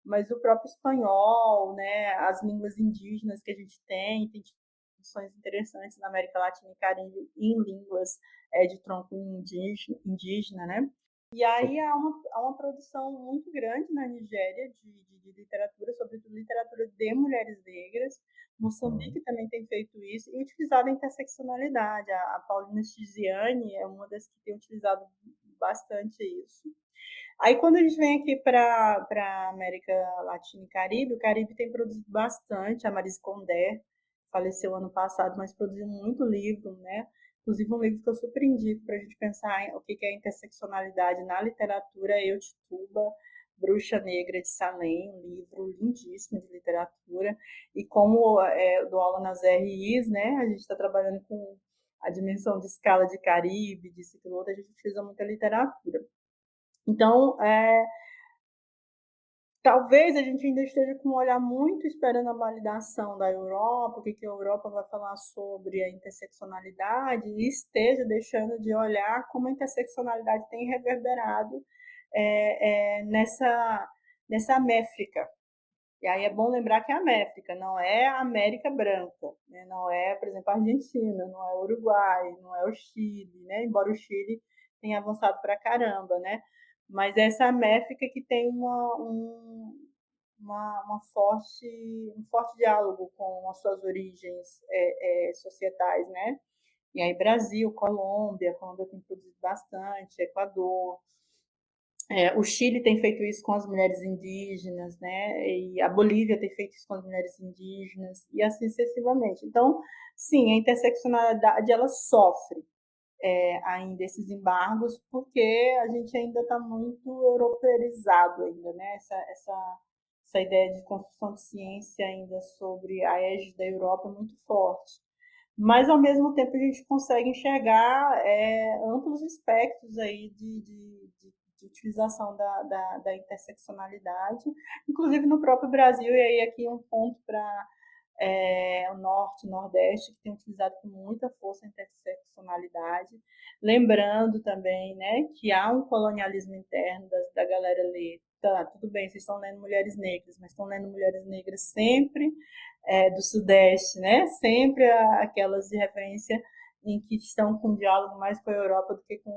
Mas o próprio espanhol, né, as línguas indígenas que a gente tem discussões interessantes na América Latina e Caribe em línguas de tronco indígena, né? E aí há uma produção muito grande na Nigéria de literatura, sobretudo literatura de mulheres negras. Moçambique também tem feito isso e utilizado a interseccionalidade. A Paulina Chiziane é uma das que tem utilizado bastante isso. Aí quando a gente vem aqui para a América Latina e Caribe, o Caribe tem produzido bastante. A Maris Condé faleceu ano passado, mas produziu muito livro, né? Inclusive um livro que eu super indico para a gente pensar em o que é interseccionalidade na literatura, Eu Tituba, Bruxa Negra de Salem, um livro lindíssimo de literatura. E como eu dou aula nas RIs, né? A gente está trabalhando com a dimensão de escala de Caribe, de ciclo, a gente utiliza muita literatura. Então, talvez a gente ainda esteja com um olhar muito esperando a validação da Europa, o que a Europa vai falar sobre a interseccionalidade, e esteja deixando de olhar como a interseccionalidade tem reverberado nessa métrica. E aí é bom lembrar que é a Métrica, não é a América Branca, né? Não é, por exemplo, a Argentina, não é o Uruguai, não é o Chile, né? Embora o Chile tenha avançado para caramba, né? Mas essa Métrica que tem um forte diálogo com as suas origens societais, né? E aí Brasil, Colômbia tem produzido bastante, Equador. O Chile tem feito isso com as mulheres indígenas, né? E a Bolívia tem feito isso com as mulheres indígenas, e assim sucessivamente. Então, sim, a interseccionalidade ela sofre ainda esses embargos, porque a gente ainda está muito europeizado ainda, né? Essa ideia de construção de ciência ainda sobre a égide da Europa é muito forte. Mas, ao mesmo tempo, a gente consegue enxergar amplos espectros aí de utilização da interseccionalidade, inclusive no próprio Brasil, e aí aqui um ponto para o Norte e Nordeste, que tem utilizado com muita força a interseccionalidade. Lembrando também, né, que há um colonialismo interno da galera ler. Tá, tudo bem, vocês estão lendo Mulheres Negras, mas estão lendo Mulheres Negras sempre do Sudeste, né? Sempre aquelas de referência em que estão com diálogo mais com a Europa do que com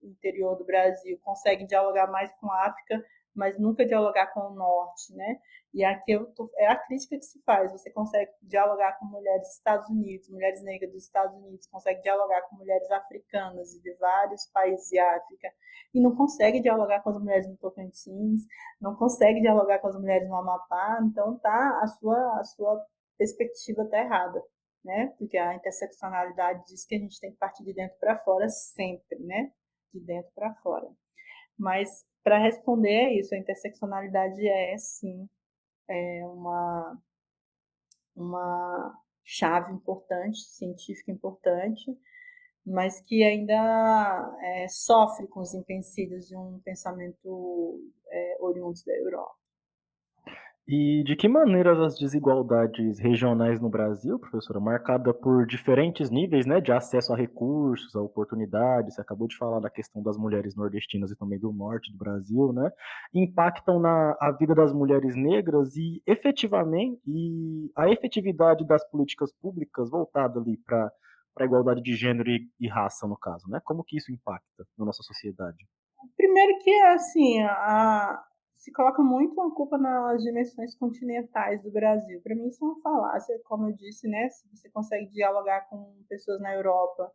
o interior do Brasil. Conseguem dialogar mais com a África, mas nunca dialogar com o Norte, né? E aqui é a crítica que se faz. Você consegue dialogar com mulheres dos Estados Unidos, mulheres negras dos Estados Unidos, consegue dialogar com mulheres africanas de vários países de África, e não consegue dialogar com as mulheres no Tocantins, não consegue dialogar com as mulheres no Amapá. Então tá a sua perspectiva está errada, né? Porque a interseccionalidade diz que a gente tem que partir de dentro para fora sempre, né? De dentro para fora. Mas para responder é isso, a interseccionalidade é sim uma chave importante, científica importante, mas que ainda sofre com os empecilhos de um pensamento oriundo da Europa. E de que maneiras as desigualdades regionais no Brasil, professora, marcada por diferentes níveis, né, de acesso a recursos, a oportunidades, você acabou de falar da questão das mulheres nordestinas e também do norte do Brasil, né, impactam a vida das mulheres negras e efetivamente e a efetividade das políticas públicas voltada ali para a igualdade de gênero e raça, no caso, né? Como que isso impacta na nossa sociedade? Primeiro que, assim, se coloca muito a culpa nas dimensões continentais do Brasil. Para mim, isso é uma falácia, como eu disse, né? Se você consegue dialogar com pessoas na Europa,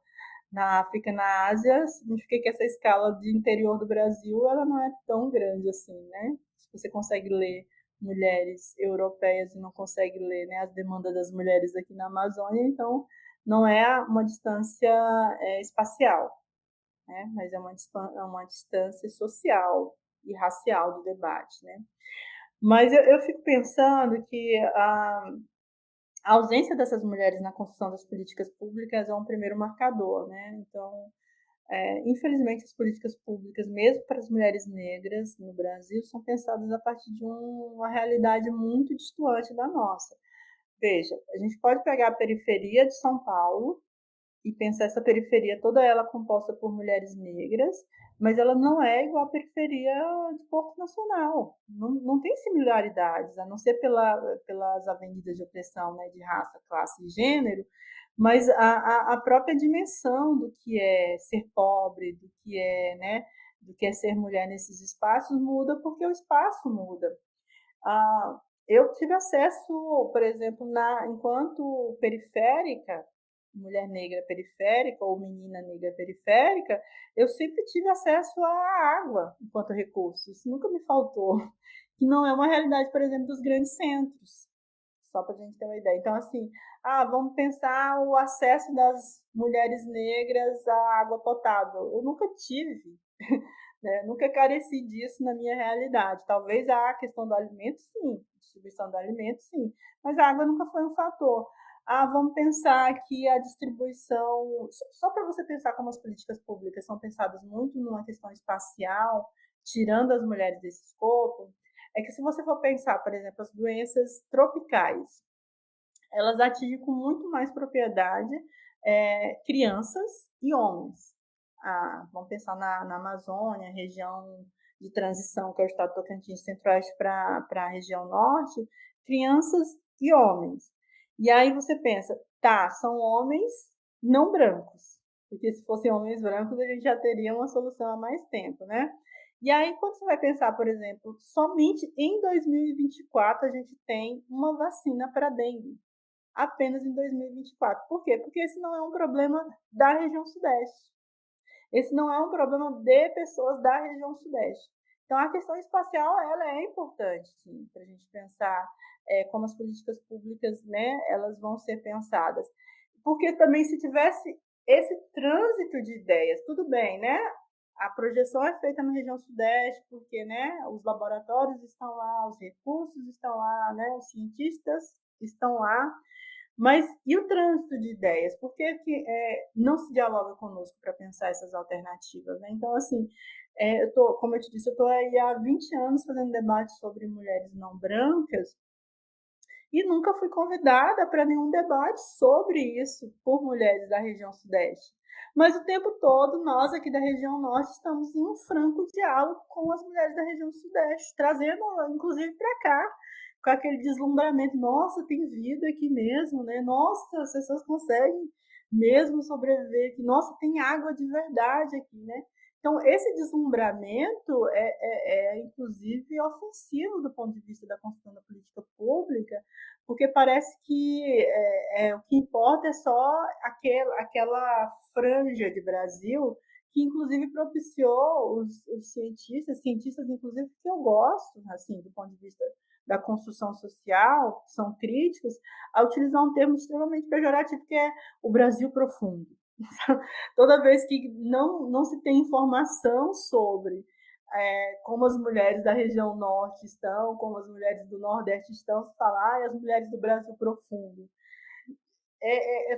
na África, na Ásia, significa que essa escala de interior do Brasil, ela não é tão grande assim, né? Se você consegue ler mulheres europeias e não consegue ler, né, as demandas das mulheres aqui na Amazônia, então não é uma distância espacial, né? Mas é uma distância social e racial do debate, né? Mas eu fico pensando que a ausência dessas mulheres na construção das políticas públicas é um primeiro marcador, né? Então, infelizmente, as políticas públicas, mesmo para as mulheres negras no Brasil, são pensadas a partir de uma realidade muito distante da nossa. Veja, a gente pode pegar a periferia de São Paulo e pensar essa periferia toda ela composta por mulheres negras, mas ela não é igual à periferia de Porto Nacional. Não tem similaridades, a não ser pelas avenidas de opressão, né, de raça, classe e gênero, mas a própria dimensão do que é ser pobre, do que é, né, do que é ser mulher nesses espaços muda porque o espaço muda. Eu tive acesso, por exemplo, enquanto periférica, mulher negra periférica ou menina negra periférica, eu sempre tive acesso à água enquanto recurso. Isso nunca me faltou. Que não é uma realidade, por exemplo, dos grandes centros. Só para a gente ter uma ideia. Então, assim, vamos pensar o acesso das mulheres negras à água potável. Eu nunca tive, né? Nunca careci disso na minha realidade. Talvez a questão do alimento, sim, distribuição do alimento, sim, mas a água nunca foi um fator. Vamos pensar que a distribuição, só para você pensar como as políticas públicas são pensadas muito numa questão espacial, tirando as mulheres desse escopo, é que se você for pensar, por exemplo, as doenças tropicais, elas atingem com muito mais propriedade crianças e homens. Vamos pensar na Amazônia, região de transição, que é o estado do Tocantins, centro-oeste para a região norte, crianças e homens. E aí você pensa, tá, são homens não brancos, porque se fossem homens brancos a gente já teria uma solução há mais tempo, né? E aí, quando você vai pensar, por exemplo, somente em 2024 a gente tem uma vacina para dengue. apenas em 2024. Por quê? Porque esse não é um problema da região Sudeste. Esse não é um problema de pessoas da região Sudeste. Então, a questão espacial ela é importante, sim, para a gente pensar como as políticas públicas, né, elas vão ser pensadas. Porque também, se tivesse esse trânsito de ideias, tudo bem, né? A projeção é feita na região Sudeste, porque, né, os laboratórios estão lá, os recursos estão lá, né, os cientistas estão lá, mas e o trânsito de ideias? Por que não se dialoga conosco para pensar essas alternativas? Né? Então, assim, como eu te disse, eu estou aí há 20 anos fazendo debate sobre mulheres não brancas e nunca fui convidada para nenhum debate sobre isso por mulheres da região Sudeste. Mas o tempo todo, nós aqui da região Norte estamos em um franco diálogo com as mulheres da região Sudeste, trazendo, inclusive, para cá, com aquele deslumbramento. Nossa, tem vida aqui mesmo, né? Nossa, as pessoas conseguem mesmo sobreviver aqui. Nossa, tem água de verdade aqui, né? Então, esse deslumbramento inclusive, ofensivo do ponto de vista da construção da política pública, porque parece que o que importa é só aquela franja de Brasil que, inclusive, propiciou os cientistas, inclusive, que eu gosto, assim, do ponto de vista da construção social, que são críticos, a utilizar um termo extremamente pejorativo, que é o Brasil profundo. Toda vez que não se tem informação sobre como as mulheres da região norte estão, como as mulheres do nordeste estão, se falar, as mulheres do Brasil profundo. É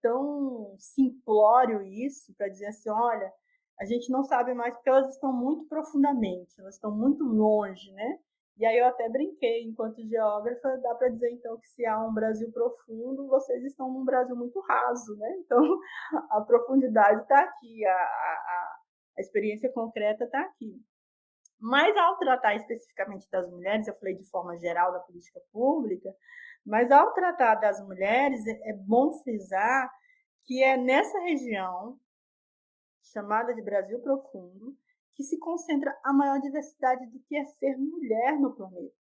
tão simplório isso, para dizer assim, olha, a gente não sabe mais porque elas estão muito profundamente, elas estão muito longe, né? E aí eu até brinquei, enquanto geógrafa, dá para dizer então que se há um Brasil profundo, vocês estão num Brasil muito raso, né? Então a profundidade está aqui, a experiência concreta está aqui. Mas ao tratar especificamente das mulheres, eu falei de forma geral da política pública, mas ao tratar das mulheres, é bom frisar que é nessa região, chamada de Brasil Profundo, que se concentra a maior diversidade do que é ser mulher no planeta.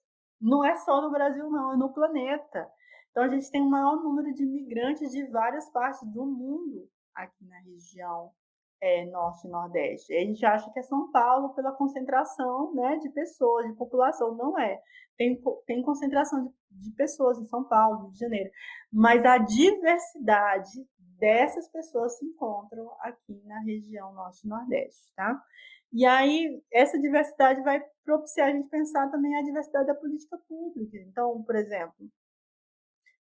Não é só no Brasil, não, é no planeta. Então, a gente tem o maior número de imigrantes de várias partes do mundo aqui na região norte e nordeste. A gente acha que é São Paulo pela concentração, né, de pessoas, de população. Não é. Tem concentração de pessoas em São Paulo, Rio de Janeiro. Mas a diversidade dessas pessoas se encontram aqui na região norte e nordeste, tá? E aí, essa diversidade vai propiciar a gente pensar também a diversidade da política pública. Então, por exemplo,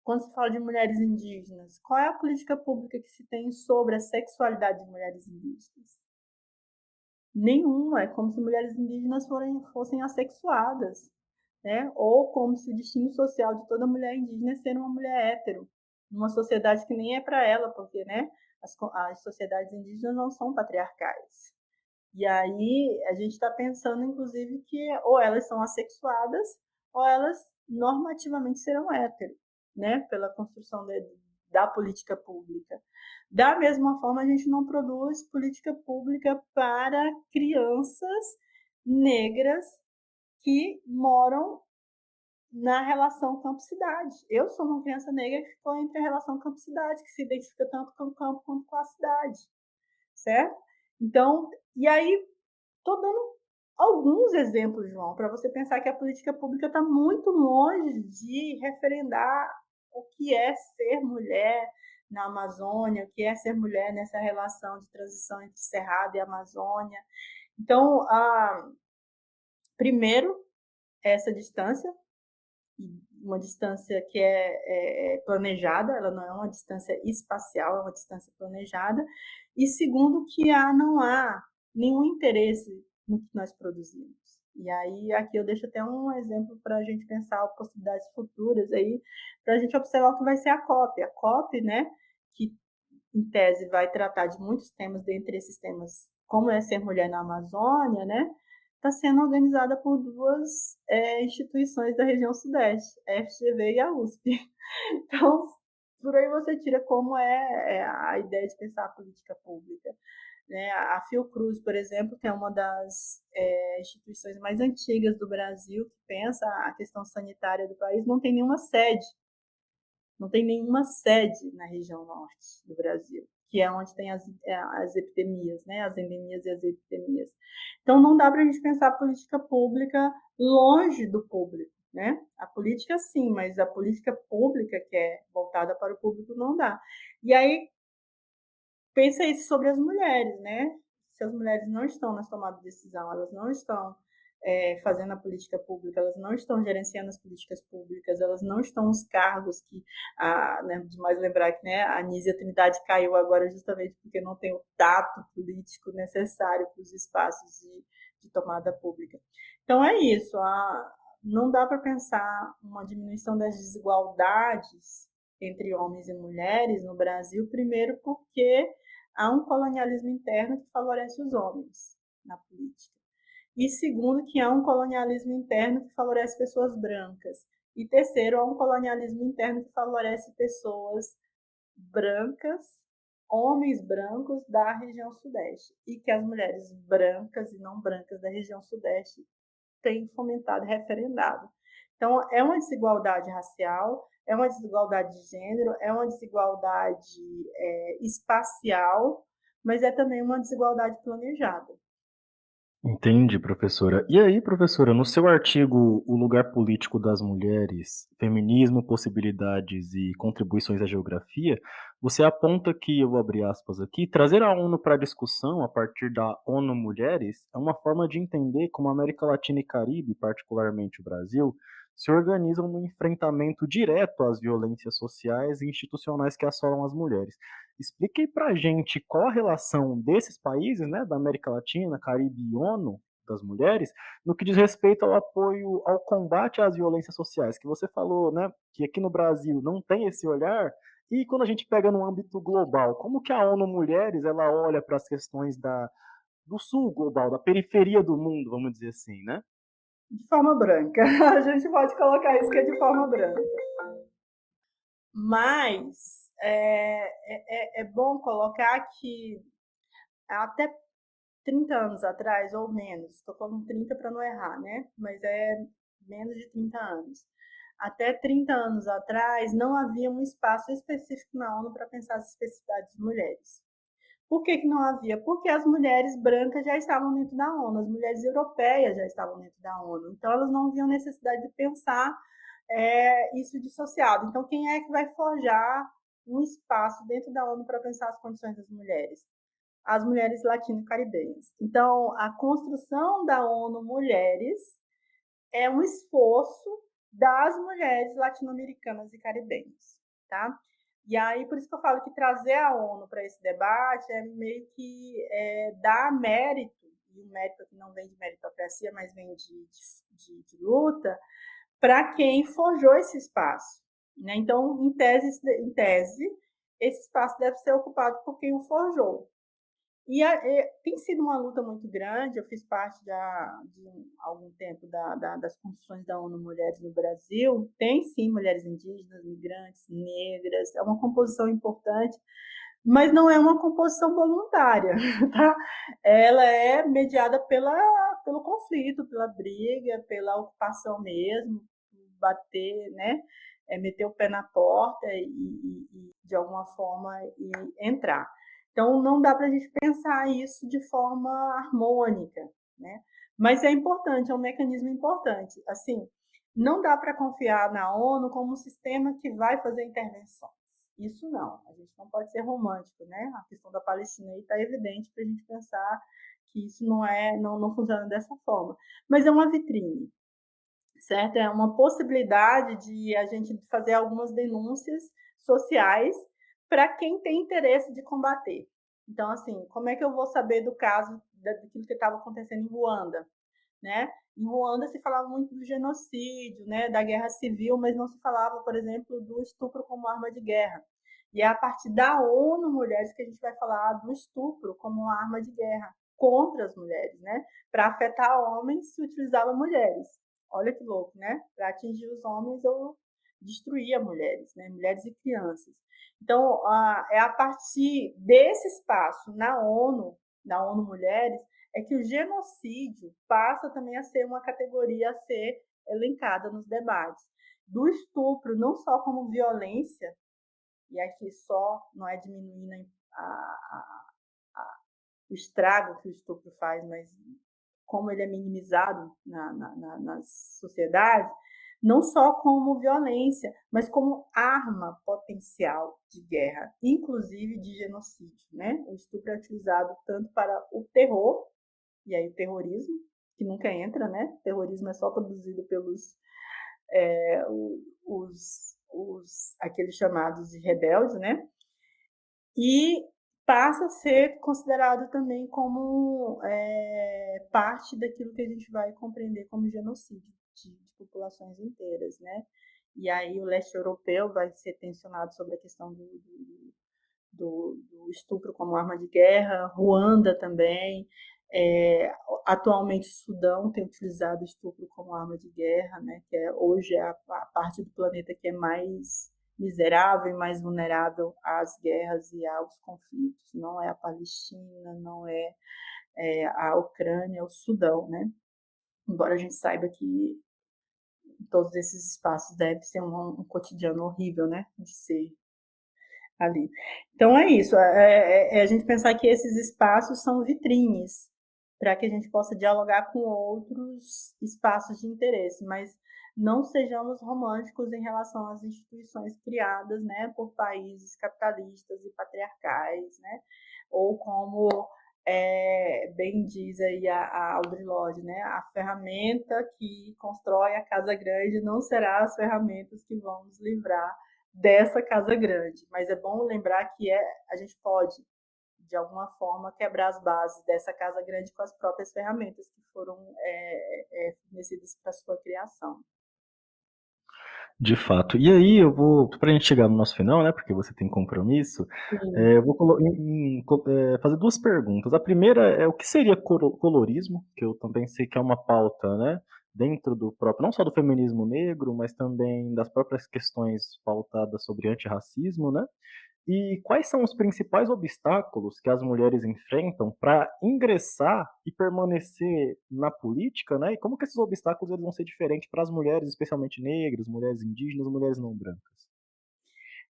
quando se fala de mulheres indígenas, qual é a política pública que se tem sobre a sexualidade de mulheres indígenas? Nenhuma. É como se mulheres indígenas fossem assexuadas, né? Ou como se o destino social de toda mulher indígena é ser uma mulher hétero, numa sociedade que nem é para ela, porque, né, as sociedades indígenas não são patriarcais. E aí a gente está pensando, inclusive, que ou elas são assexuadas ou elas normativamente serão hétero, né? Pela construção da política pública. Da mesma forma, a gente não produz política pública para crianças negras que moram na relação campo-cidade. Eu sou uma criança negra que ficou entre a relação campo-cidade, que se identifica tanto com o campo quanto com a cidade, certo? Então, e aí, estou dando alguns exemplos, João, para você pensar que a política pública está muito longe de referendar o que é ser mulher na Amazônia, o que é ser mulher nessa relação de transição entre Cerrado e Amazônia. Então, primeiro, essa distância, uma distância que é planejada, ela não é uma distância espacial, é uma distância planejada. E segundo, que não há nenhum interesse no que nós produzimos. E aí, aqui eu deixo até um exemplo para a gente pensar possibilidades futuras aí, para a gente observar o que vai ser a COP. A COP, né, que em tese vai tratar de muitos temas, dentre esses temas, como é ser mulher na Amazônia, né, está sendo organizada por duas instituições da região Sudeste, a FGV e a USP. Então, por aí você tira como é a ideia de pensar a política pública. Né? A Fiocruz, por exemplo, que é uma das instituições mais antigas do Brasil, que pensa a questão sanitária do país, não tem nenhuma sede não tem nenhuma sede na região norte do Brasil, que é onde tem as epidemias, né? As endemias e as epidemias. Então, não dá para a gente pensar a política pública longe do público, né? A política sim, mas a política pública que é voltada para o público não dá. E aí, pensa isso sobre as mulheres, né? Se as mulheres não estão nas tomadas de decisão, elas não estão fazendo a política pública, elas não estão gerenciando as políticas públicas, elas não estão nos cargos que, né, de mais lembrar que, né, a Anísia Trindade caiu agora justamente porque não tem o tato político necessário para os espaços de tomada pública. Então é isso, não dá para pensar uma diminuição das desigualdades entre homens e mulheres no Brasil, primeiro porque há um colonialismo interno que favorece os homens na política. E segundo, que há um colonialismo interno que favorece pessoas brancas. E terceiro, há um colonialismo interno que favorece pessoas brancas, homens brancos da região sudeste. E que as mulheres brancas e não brancas da região sudeste têm fomentado e referendado. Então, é uma desigualdade racial, é uma desigualdade de gênero, é uma desigualdade espacial, mas é também uma desigualdade planejada. Entendi, professora. E aí, professora, no seu artigo O Lugar Político das Mulheres, Feminismo, Possibilidades e Contribuições à Geografia, você aponta que, eu vou abrir aspas aqui, trazer a ONU para a discussão a partir da ONU Mulheres é uma forma de entender como a América Latina e Caribe, particularmente o Brasil, se organizam no enfrentamento direto às violências sociais e institucionais que assolam as mulheres. Explique aí pra gente qual a relação desses países, né, da América Latina, Caribe e ONU, das mulheres, no que diz respeito ao apoio ao combate às violências sociais, que você falou, né, que aqui no Brasil não tem esse olhar, e quando a gente pega no âmbito global, como que a ONU Mulheres, ela olha para as questões do sul global, da periferia do mundo, vamos dizer assim, né? De forma branca. A gente pode colocar isso que é de forma branca. Mas é bom colocar que até 30 anos atrás, ou menos, estou falando 30 para não errar, né? Mas é menos de 30 anos. Até 30 anos atrás, não havia um espaço específico na ONU para pensar as especificidades de mulheres. Por que não havia? Porque as mulheres brancas já estavam dentro da ONU, as mulheres europeias já estavam dentro da ONU. Então, elas não viam necessidade de pensar isso dissociado. Então, quem é que vai forjar um espaço dentro da ONU para pensar as condições das mulheres? As mulheres latino-caribenhas. Então, a construção da ONU Mulheres é um esforço das mulheres latino-americanas e caribenhas, tá? E aí, por isso que eu falo que trazer a ONU para esse debate é meio que dar mérito, e o mérito aqui não vem de meritocracia, mas vem de luta, para quem forjou esse espaço, né? Então, em tese, esse espaço deve ser ocupado por quem o forjou. E tem sido uma luta muito grande. Eu fiz parte de algum tempo das construções da ONU Mulheres no Brasil. Tem sim mulheres indígenas, migrantes, negras, é uma composição importante, mas não é uma composição voluntária, tá? Ela é mediada pelo conflito, pela briga, pela ocupação mesmo, bater, né? Meter o pé na porta e de alguma forma entrar. Então, não dá para a gente pensar isso de forma harmônica, né? Mas é importante, é um mecanismo importante. Assim, não dá para confiar na ONU como um sistema que vai fazer intervenções. Isso não, a gente não pode ser romântico, né? A questão da Palestina aí está evidente para a gente pensar que isso não funciona dessa forma. Mas é uma vitrine, certo? É uma possibilidade de a gente fazer algumas denúncias sociais para quem tem interesse de combater. Então, assim, como é que eu vou saber do caso daquilo que estava acontecendo em Ruanda, né? Em Ruanda se falava muito do genocídio, né, da guerra civil, mas não se falava, por exemplo, do estupro como arma de guerra. E é a partir da ONU Mulheres que a gente vai falar do estupro como uma arma de guerra contra as mulheres, né? Para afetar homens se utilizava mulheres. Olha que louco, né? Para atingir os homens eu destruía mulheres, né? Mulheres e crianças. Então, é a partir desse espaço na ONU Mulheres, é que o genocídio passa também a ser uma categoria a ser elencada nos debates. do estupro, não só como violência, e aqui só não é diminuindo o estrago que o estupro faz, mas como ele é minimizado nas sociedades, não só como violência, mas como arma potencial de guerra, inclusive de genocídio, né? O estupro é utilizado tanto para o terror, e aí o terrorismo, que nunca entra, né? O terrorismo é só produzido pelos aqueles chamados de rebeldes, né? E passa a ser considerado também como parte daquilo que a gente vai compreender como genocídio de populações inteiras, né? E aí o leste europeu vai ser tensionado sobre a questão do estupro como arma de guerra, Ruanda também, atualmente o Sudão tem utilizado o estupro como arma de guerra, né? Que hoje é a parte do planeta que é mais miserável e mais vulnerável às guerras e aos conflitos. Não é a Palestina, não é, a Ucrânia, é o Sudão, né? Embora a gente saiba que todos esses espaços devem ser um cotidiano horrível, né? De ser ali. Então é isso, é a gente pensar que esses espaços são vitrines para que a gente possa dialogar com outros espaços de interesse, mas não sejamos românticos em relação às instituições criadas, né, por países capitalistas e patriarcais, né, ou como bem diz aí a Audre Lorde, né, a ferramenta que constrói a casa grande não será as ferramentas que vão nos livrar dessa casa grande, mas é bom lembrar que a gente pode, de alguma forma, quebrar as bases dessa casa grande com as próprias ferramentas que foram fornecidas para a sua criação. De fato. E aí eu vou, pra gente chegar no nosso final, né, porque você tem compromisso, eu vou fazer 2 perguntas. A primeira é o que seria colorismo, que eu também sei que é uma pauta, né, dentro do próprio não só do feminismo negro, mas também das próprias questões pautadas sobre antirracismo, né. E quais são os principais obstáculos que as mulheres enfrentam para ingressar e permanecer na política, né? E como que esses obstáculos eles vão ser diferentes para as mulheres, especialmente negras, mulheres indígenas, mulheres não brancas?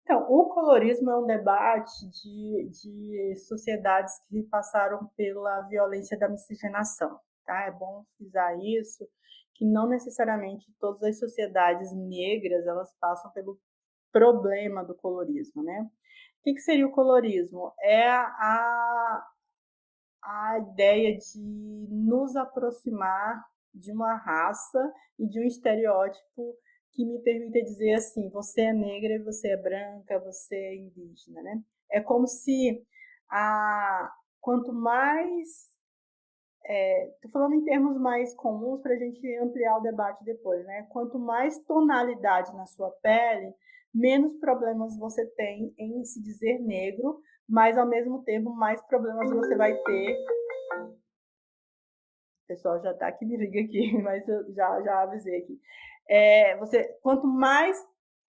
Então, o colorismo é um debate de sociedades que passaram pela violência da miscigenação, tá? É bom frisar isso, que não necessariamente todas as sociedades negras elas passam pelo problema do colorismo, né? O que seria o colorismo? É a ideia de nos aproximar de uma raça e de um estereótipo que me permita dizer assim, você é negra, você é branca, você é indígena, né? É como se quanto mais estou falando em termos mais comuns para a gente ampliar o debate depois, né? Quanto mais tonalidade na sua pele, menos problemas você tem em se dizer negro, mas ao mesmo tempo mais problemas você vai ter. O pessoal já está que me liga aqui, mas eu já avisei aqui. Quanto mais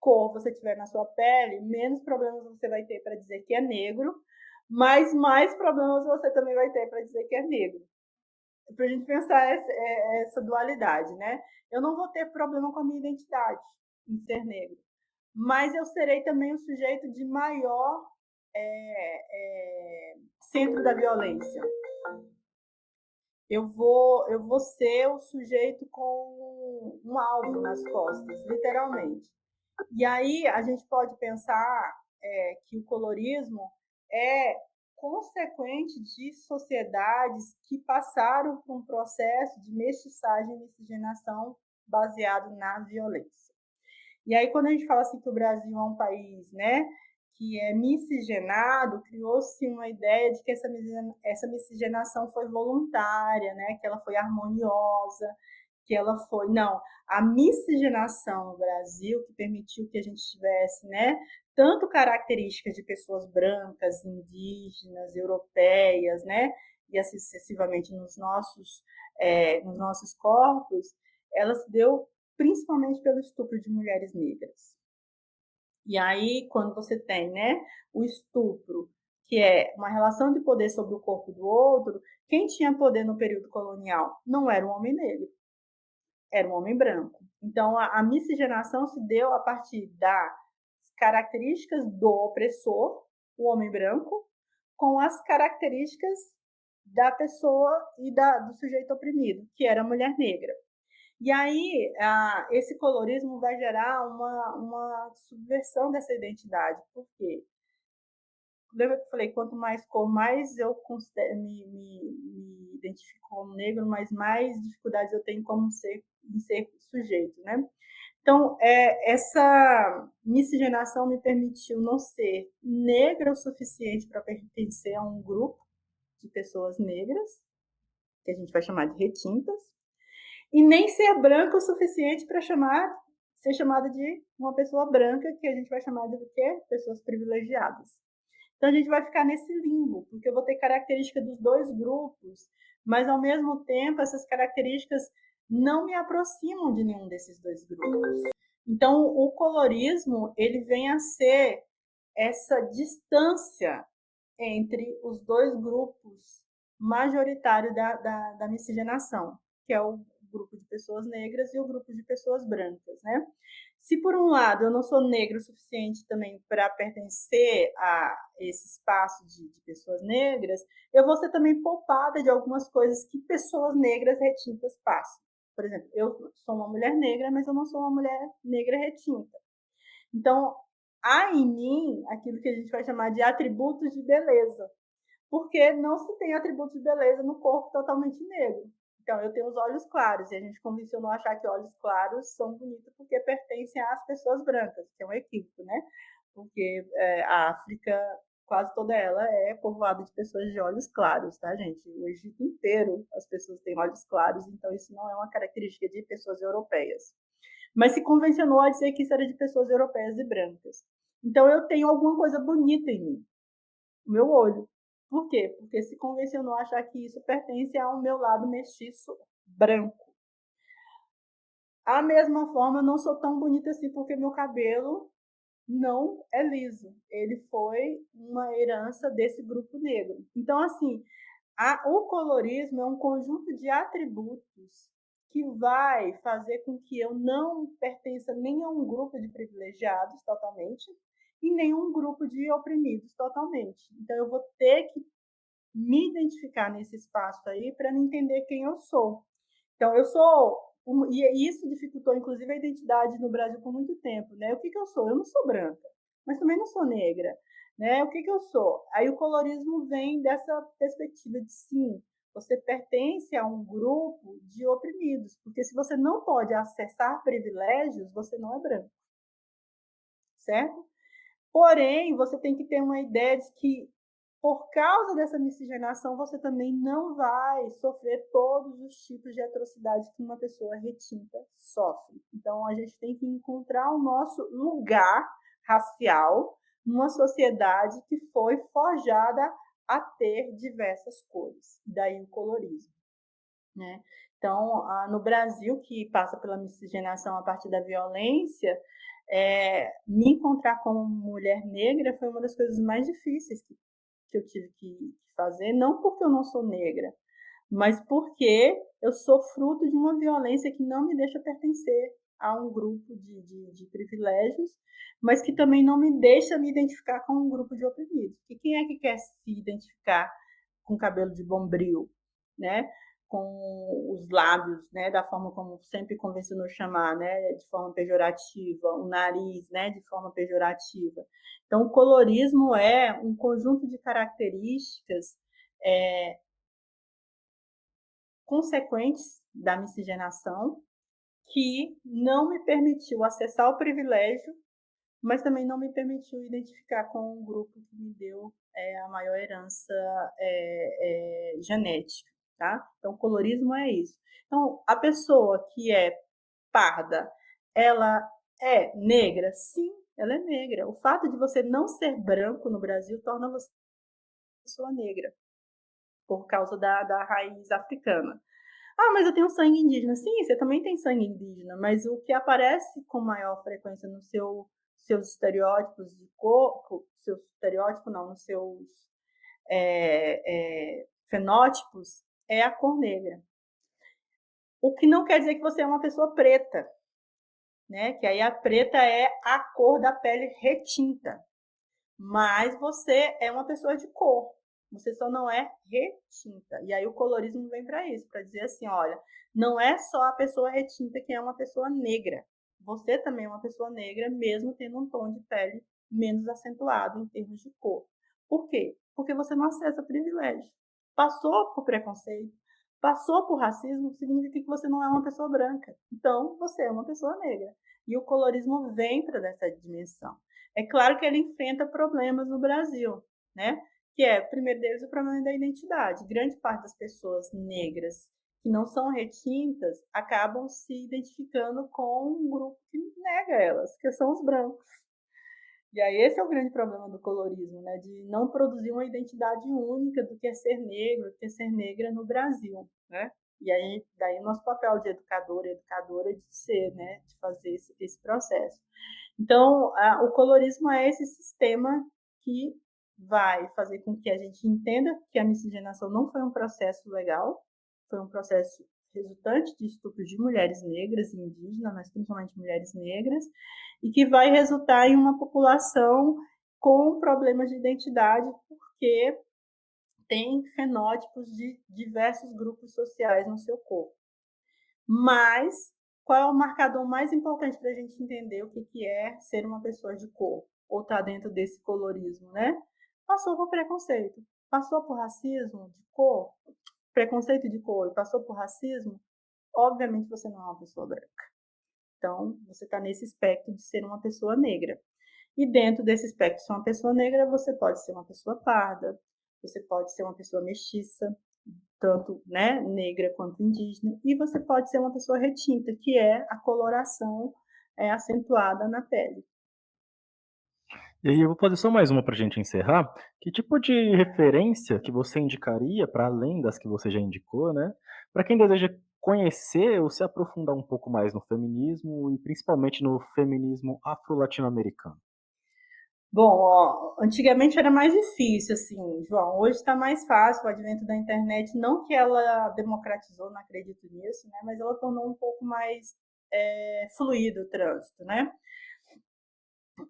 cor você tiver na sua pele, menos problemas você vai ter para dizer que é negro, mas mais problemas você também vai ter para dizer que é negro. Para a gente pensar essa dualidade, né? Eu não vou ter problema com a minha identidade em ser negro, mas eu serei também o sujeito de maior centro da violência. Eu vou ser o sujeito com um alvo nas costas, literalmente. E aí a gente pode pensar que o colorismo é consequente de sociedades que passaram por um processo de mestiçagem e miscigenação baseado na violência. E aí, quando a gente fala assim que o Brasil é um país, né, que é miscigenado, criou-se uma ideia de que essa miscigenação foi voluntária, né, que ela foi harmoniosa, que ela foi... Não, a miscigenação no Brasil, que permitiu que a gente tivesse, né, tanto características de pessoas brancas, indígenas, europeias, né, e assim sucessivamente nos nossos corpos, ela se deu principalmente pelo estupro de mulheres negras. E aí, quando você tem, né, o estupro, que é uma relação de poder sobre o corpo do outro, quem tinha poder no período colonial não era um homem negro, era um homem branco. Então, a miscigenação se deu a partir das características do opressor, o homem branco, com as características da pessoa e do sujeito oprimido, que era a mulher negra. E aí, esse colorismo vai gerar uma subversão dessa identidade. Por quê? Lembra que eu falei, quanto mais cor, mais eu me identifico como negro, mas mais dificuldades eu tenho em ser sujeito, né? Então, essa miscigenação me permitiu não ser negra o suficiente para pertencer a um grupo de pessoas negras, que a gente vai chamar de retintas, e nem ser branca o suficiente para ser chamada de uma pessoa branca, que a gente vai chamar de quê? Pessoas privilegiadas. Então, a gente vai ficar nesse limbo, porque eu vou ter característica dos dois grupos, mas, ao mesmo tempo, essas características não me aproximam de nenhum desses dois grupos. Então, o colorismo, ele vem a ser essa distância entre os dois grupos majoritários da miscigenação, que é o grupo de pessoas negras e o grupo de pessoas brancas, né? Se por um lado eu não sou negra o suficiente também para pertencer a esse espaço de pessoas negras, eu vou ser também poupada de algumas coisas que pessoas negras retintas passam. Por exemplo, eu sou uma mulher negra, mas eu não sou uma mulher negra retinta. Então, há em mim aquilo que a gente vai chamar de atributos de beleza, porque não se tem atributos de beleza no corpo totalmente negro. Então, eu tenho os olhos claros, e a gente convencionou achar que olhos claros são bonitos porque pertencem às pessoas brancas, que é um equívoco, né? Porque a África, quase toda ela, é povoada de pessoas de olhos claros, tá, gente? O Egito inteiro as pessoas têm olhos claros, então isso não é uma característica de pessoas europeias. Mas se convencionou a dizer que isso era de pessoas europeias e brancas. Então, eu tenho alguma coisa bonita em mim, o meu olho. Por quê? Porque se convencionou a achar que isso pertence ao meu lado mestiço branco. A mesma forma, eu não sou tão bonita assim porque meu cabelo não é liso. Ele foi uma herança desse grupo negro. Então, assim, o colorismo é um conjunto de atributos que vai fazer com que eu não pertença nem a um grupo de privilegiados totalmente e nem a um grupo de oprimidos totalmente. Então, eu vou ter que me identificar nesse espaço aí para entender quem eu sou. Então, e isso dificultou, inclusive, a identidade no Brasil por muito tempo, né? O que eu sou? Eu não sou branca, mas também não sou negra, né? O que eu sou? Aí o colorismo vem dessa perspectiva de, sim, você pertence a um grupo de oprimidos, porque se você não pode acessar privilégios, você não é branco, certo? Porém, você tem que ter uma ideia de que, por causa dessa miscigenação, você também não vai sofrer todos os tipos de atrocidades que uma pessoa retinta sofre. Então, a gente tem que encontrar o nosso lugar racial numa sociedade que foi forjada a ter diversas cores. Daí o colorismo, né? Então, no Brasil, que passa pela miscigenação a partir da violência, me encontrar como mulher negra foi uma das coisas mais difíceis que eu tive que fazer, não porque eu não sou negra, mas porque eu sou fruto de uma violência que não me deixa pertencer a um grupo de privilégios, mas que também não me deixa me identificar com um grupo de oprimidos. E quem é que quer se identificar com cabelo de bombril, né? Com os lábios, né, da forma como sempre convencionou chamar, né, de forma pejorativa, o nariz, né, de forma pejorativa. Então, o colorismo é um conjunto de características consequentes da miscigenação que não me permitiu acessar o privilégio, mas também não me permitiu identificar com um grupo que me deu a maior herança genética. Tá? Então, o colorismo é isso. Então, a pessoa que é parda, ela é negra? Sim, ela é negra. O fato de você não ser branco no Brasil torna você uma pessoa negra, por causa da raiz africana. Ah, mas eu tenho sangue indígena. Sim, você também tem sangue indígena, mas o que aparece com maior frequência nos seus estereótipos de corpo, seus estereótipos não, nos seus fenótipos, é a cor negra. O que não quer dizer que você é uma pessoa preta. né? Que aí a preta é a cor da pele retinta. Mas você é uma pessoa de cor. Você só não é retinta. E aí o colorismo vem para isso, para dizer assim, olha, não é só a pessoa retinta que é uma pessoa negra. Você também é uma pessoa negra, mesmo tendo um tom de pele menos acentuado em termos de cor. Por quê? Porque você não acessa privilégio. Passou por preconceito, passou por racismo, significa que você não é uma pessoa branca. Então, você é uma pessoa negra. E o colorismo vem para essa dimensão. É claro que ele enfrenta problemas no Brasil, né? Que é, o primeiro deles, o problema da identidade. Grande parte das pessoas negras que não são retintas acabam se identificando com um grupo que nega elas, que são os brancos. E aí esse é o grande problema do colorismo, né? De não produzir uma identidade única do que é ser negro, do que é ser negra no Brasil, né? E aí, daí o nosso papel de educador e educadora de ser, né? De fazer esse processo. Então, o colorismo é esse sistema que vai fazer com que a gente entenda que a miscigenação não foi um processo legal, foi um processo resultante de estupro de mulheres negras e indígenas, mas principalmente mulheres negras, e que vai resultar em uma população com problemas de identidade, porque tem fenótipos de diversos grupos sociais no seu corpo. Mas qual é o marcador mais importante para a gente entender o que é ser uma pessoa de cor, ou estar dentro desse colorismo, né? Passou por preconceito, passou por racismo de cor, preconceito de cor e passou por racismo, obviamente você não é uma pessoa branca. Então, você está nesse espectro de ser uma pessoa negra. E dentro desse espectro de ser uma pessoa negra, você pode ser uma pessoa parda, você pode ser uma pessoa mestiça, tanto, né, negra quanto indígena, e você pode ser uma pessoa retinta, que é a coloração acentuada na pele. E aí eu vou fazer só mais uma para a gente encerrar. Que tipo de referência que você indicaria, para além das que você já indicou, né, para quem deseja conhecer ou se aprofundar um pouco mais no feminismo e principalmente no feminismo afro-latino-americano? Bom, ó, antigamente era mais difícil, assim, João. Hoje está mais fácil, o advento da internet, não que ela democratizou, não acredito nisso, né? Mas ela tornou um pouco mais fluido o trânsito, né?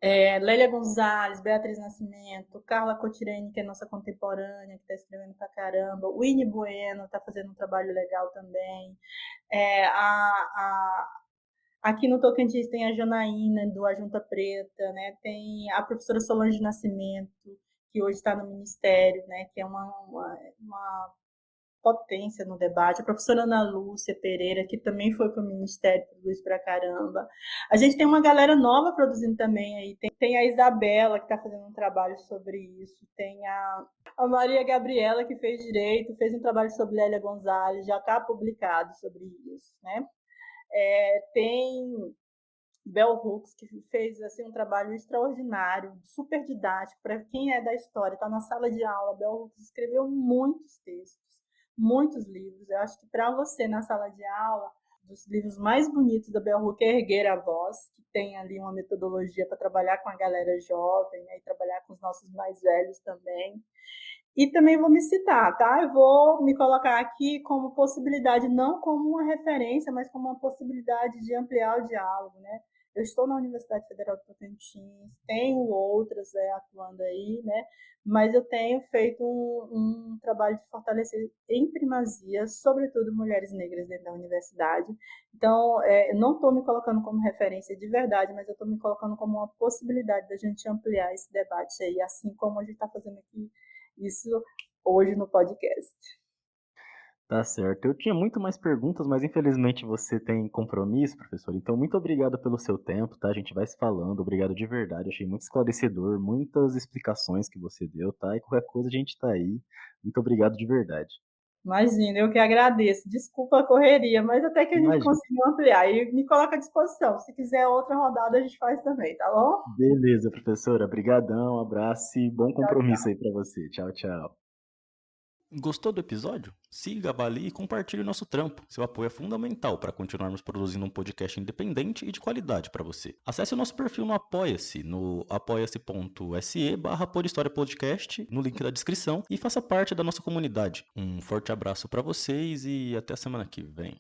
Lélia Gonzalez, Beatriz Nascimento, Carla Cotirene, que é nossa contemporânea, que está escrevendo pra caramba, Winnie Bueno está fazendo um trabalho legal também. Aqui no Tocantins tem a Janaína, do Ajunta Preta, né? Tem a professora Solange Nascimento, que hoje está no Ministério, né? Que é uma potência no debate. A professora Ana Lúcia Pereira, que também foi para o Ministério, produz pra caramba. A gente tem uma galera nova produzindo também aí. Tem a Isabela, que está fazendo um trabalho sobre isso. Tem a Maria Gabriela, que fez Direito, fez um trabalho sobre Lélia Gonzalez, já está publicado sobre isso, né? Tem Bell Hooks, que fez assim, um trabalho extraordinário, super didático, para quem é da história, está na sala de aula. Bell Hooks escreveu muitos textos, muitos livros. Eu acho que para você, na sala de aula, dos livros mais bonitos da Bell Hooks é Erguer a Voz, que tem ali uma metodologia para trabalhar com a galera jovem, né, e trabalhar com os nossos mais velhos também. E também vou me citar, tá? Eu vou me colocar aqui como possibilidade, não como uma referência, mas como uma possibilidade de ampliar o diálogo, né? Eu estou na Universidade Federal de Tocantins, tenho outras atuando aí, né? Mas eu tenho feito um trabalho de fortalecer em primazia, sobretudo mulheres negras dentro da universidade. Então, eu não estou me colocando como referência de verdade, mas eu estou me colocando como uma possibilidade da gente ampliar esse debate aí, assim como a gente está fazendo aqui isso hoje no podcast. Tá certo. Eu tinha muito mais perguntas, mas infelizmente você tem compromisso, professor. Então, muito obrigado pelo seu tempo, tá? A gente vai se falando. Obrigado de verdade. Achei muito esclarecedor, muitas explicações que você deu, tá? E qualquer coisa a gente tá aí. Muito obrigado de verdade. Imagina, eu que agradeço. Desculpa a correria, mas até que a gente Imagina. conseguiu ampliar. E me coloca à disposição. Se quiser outra rodada, a gente faz também, tá bom? Beleza, professora. Obrigadão, abraço e bom Tchau, compromisso tchau. aí pra você. Tchau, tchau. Gostou do episódio? Siga, avalie e compartilhe o nosso trampo. Seu apoio é fundamental para continuarmos produzindo um podcast independente e de qualidade para você. Acesse o nosso perfil no Apoia-se, no apoia-se.se/podhistoriapodcast, no link da descrição, e faça parte da nossa comunidade. Um forte abraço para vocês e até a semana que vem.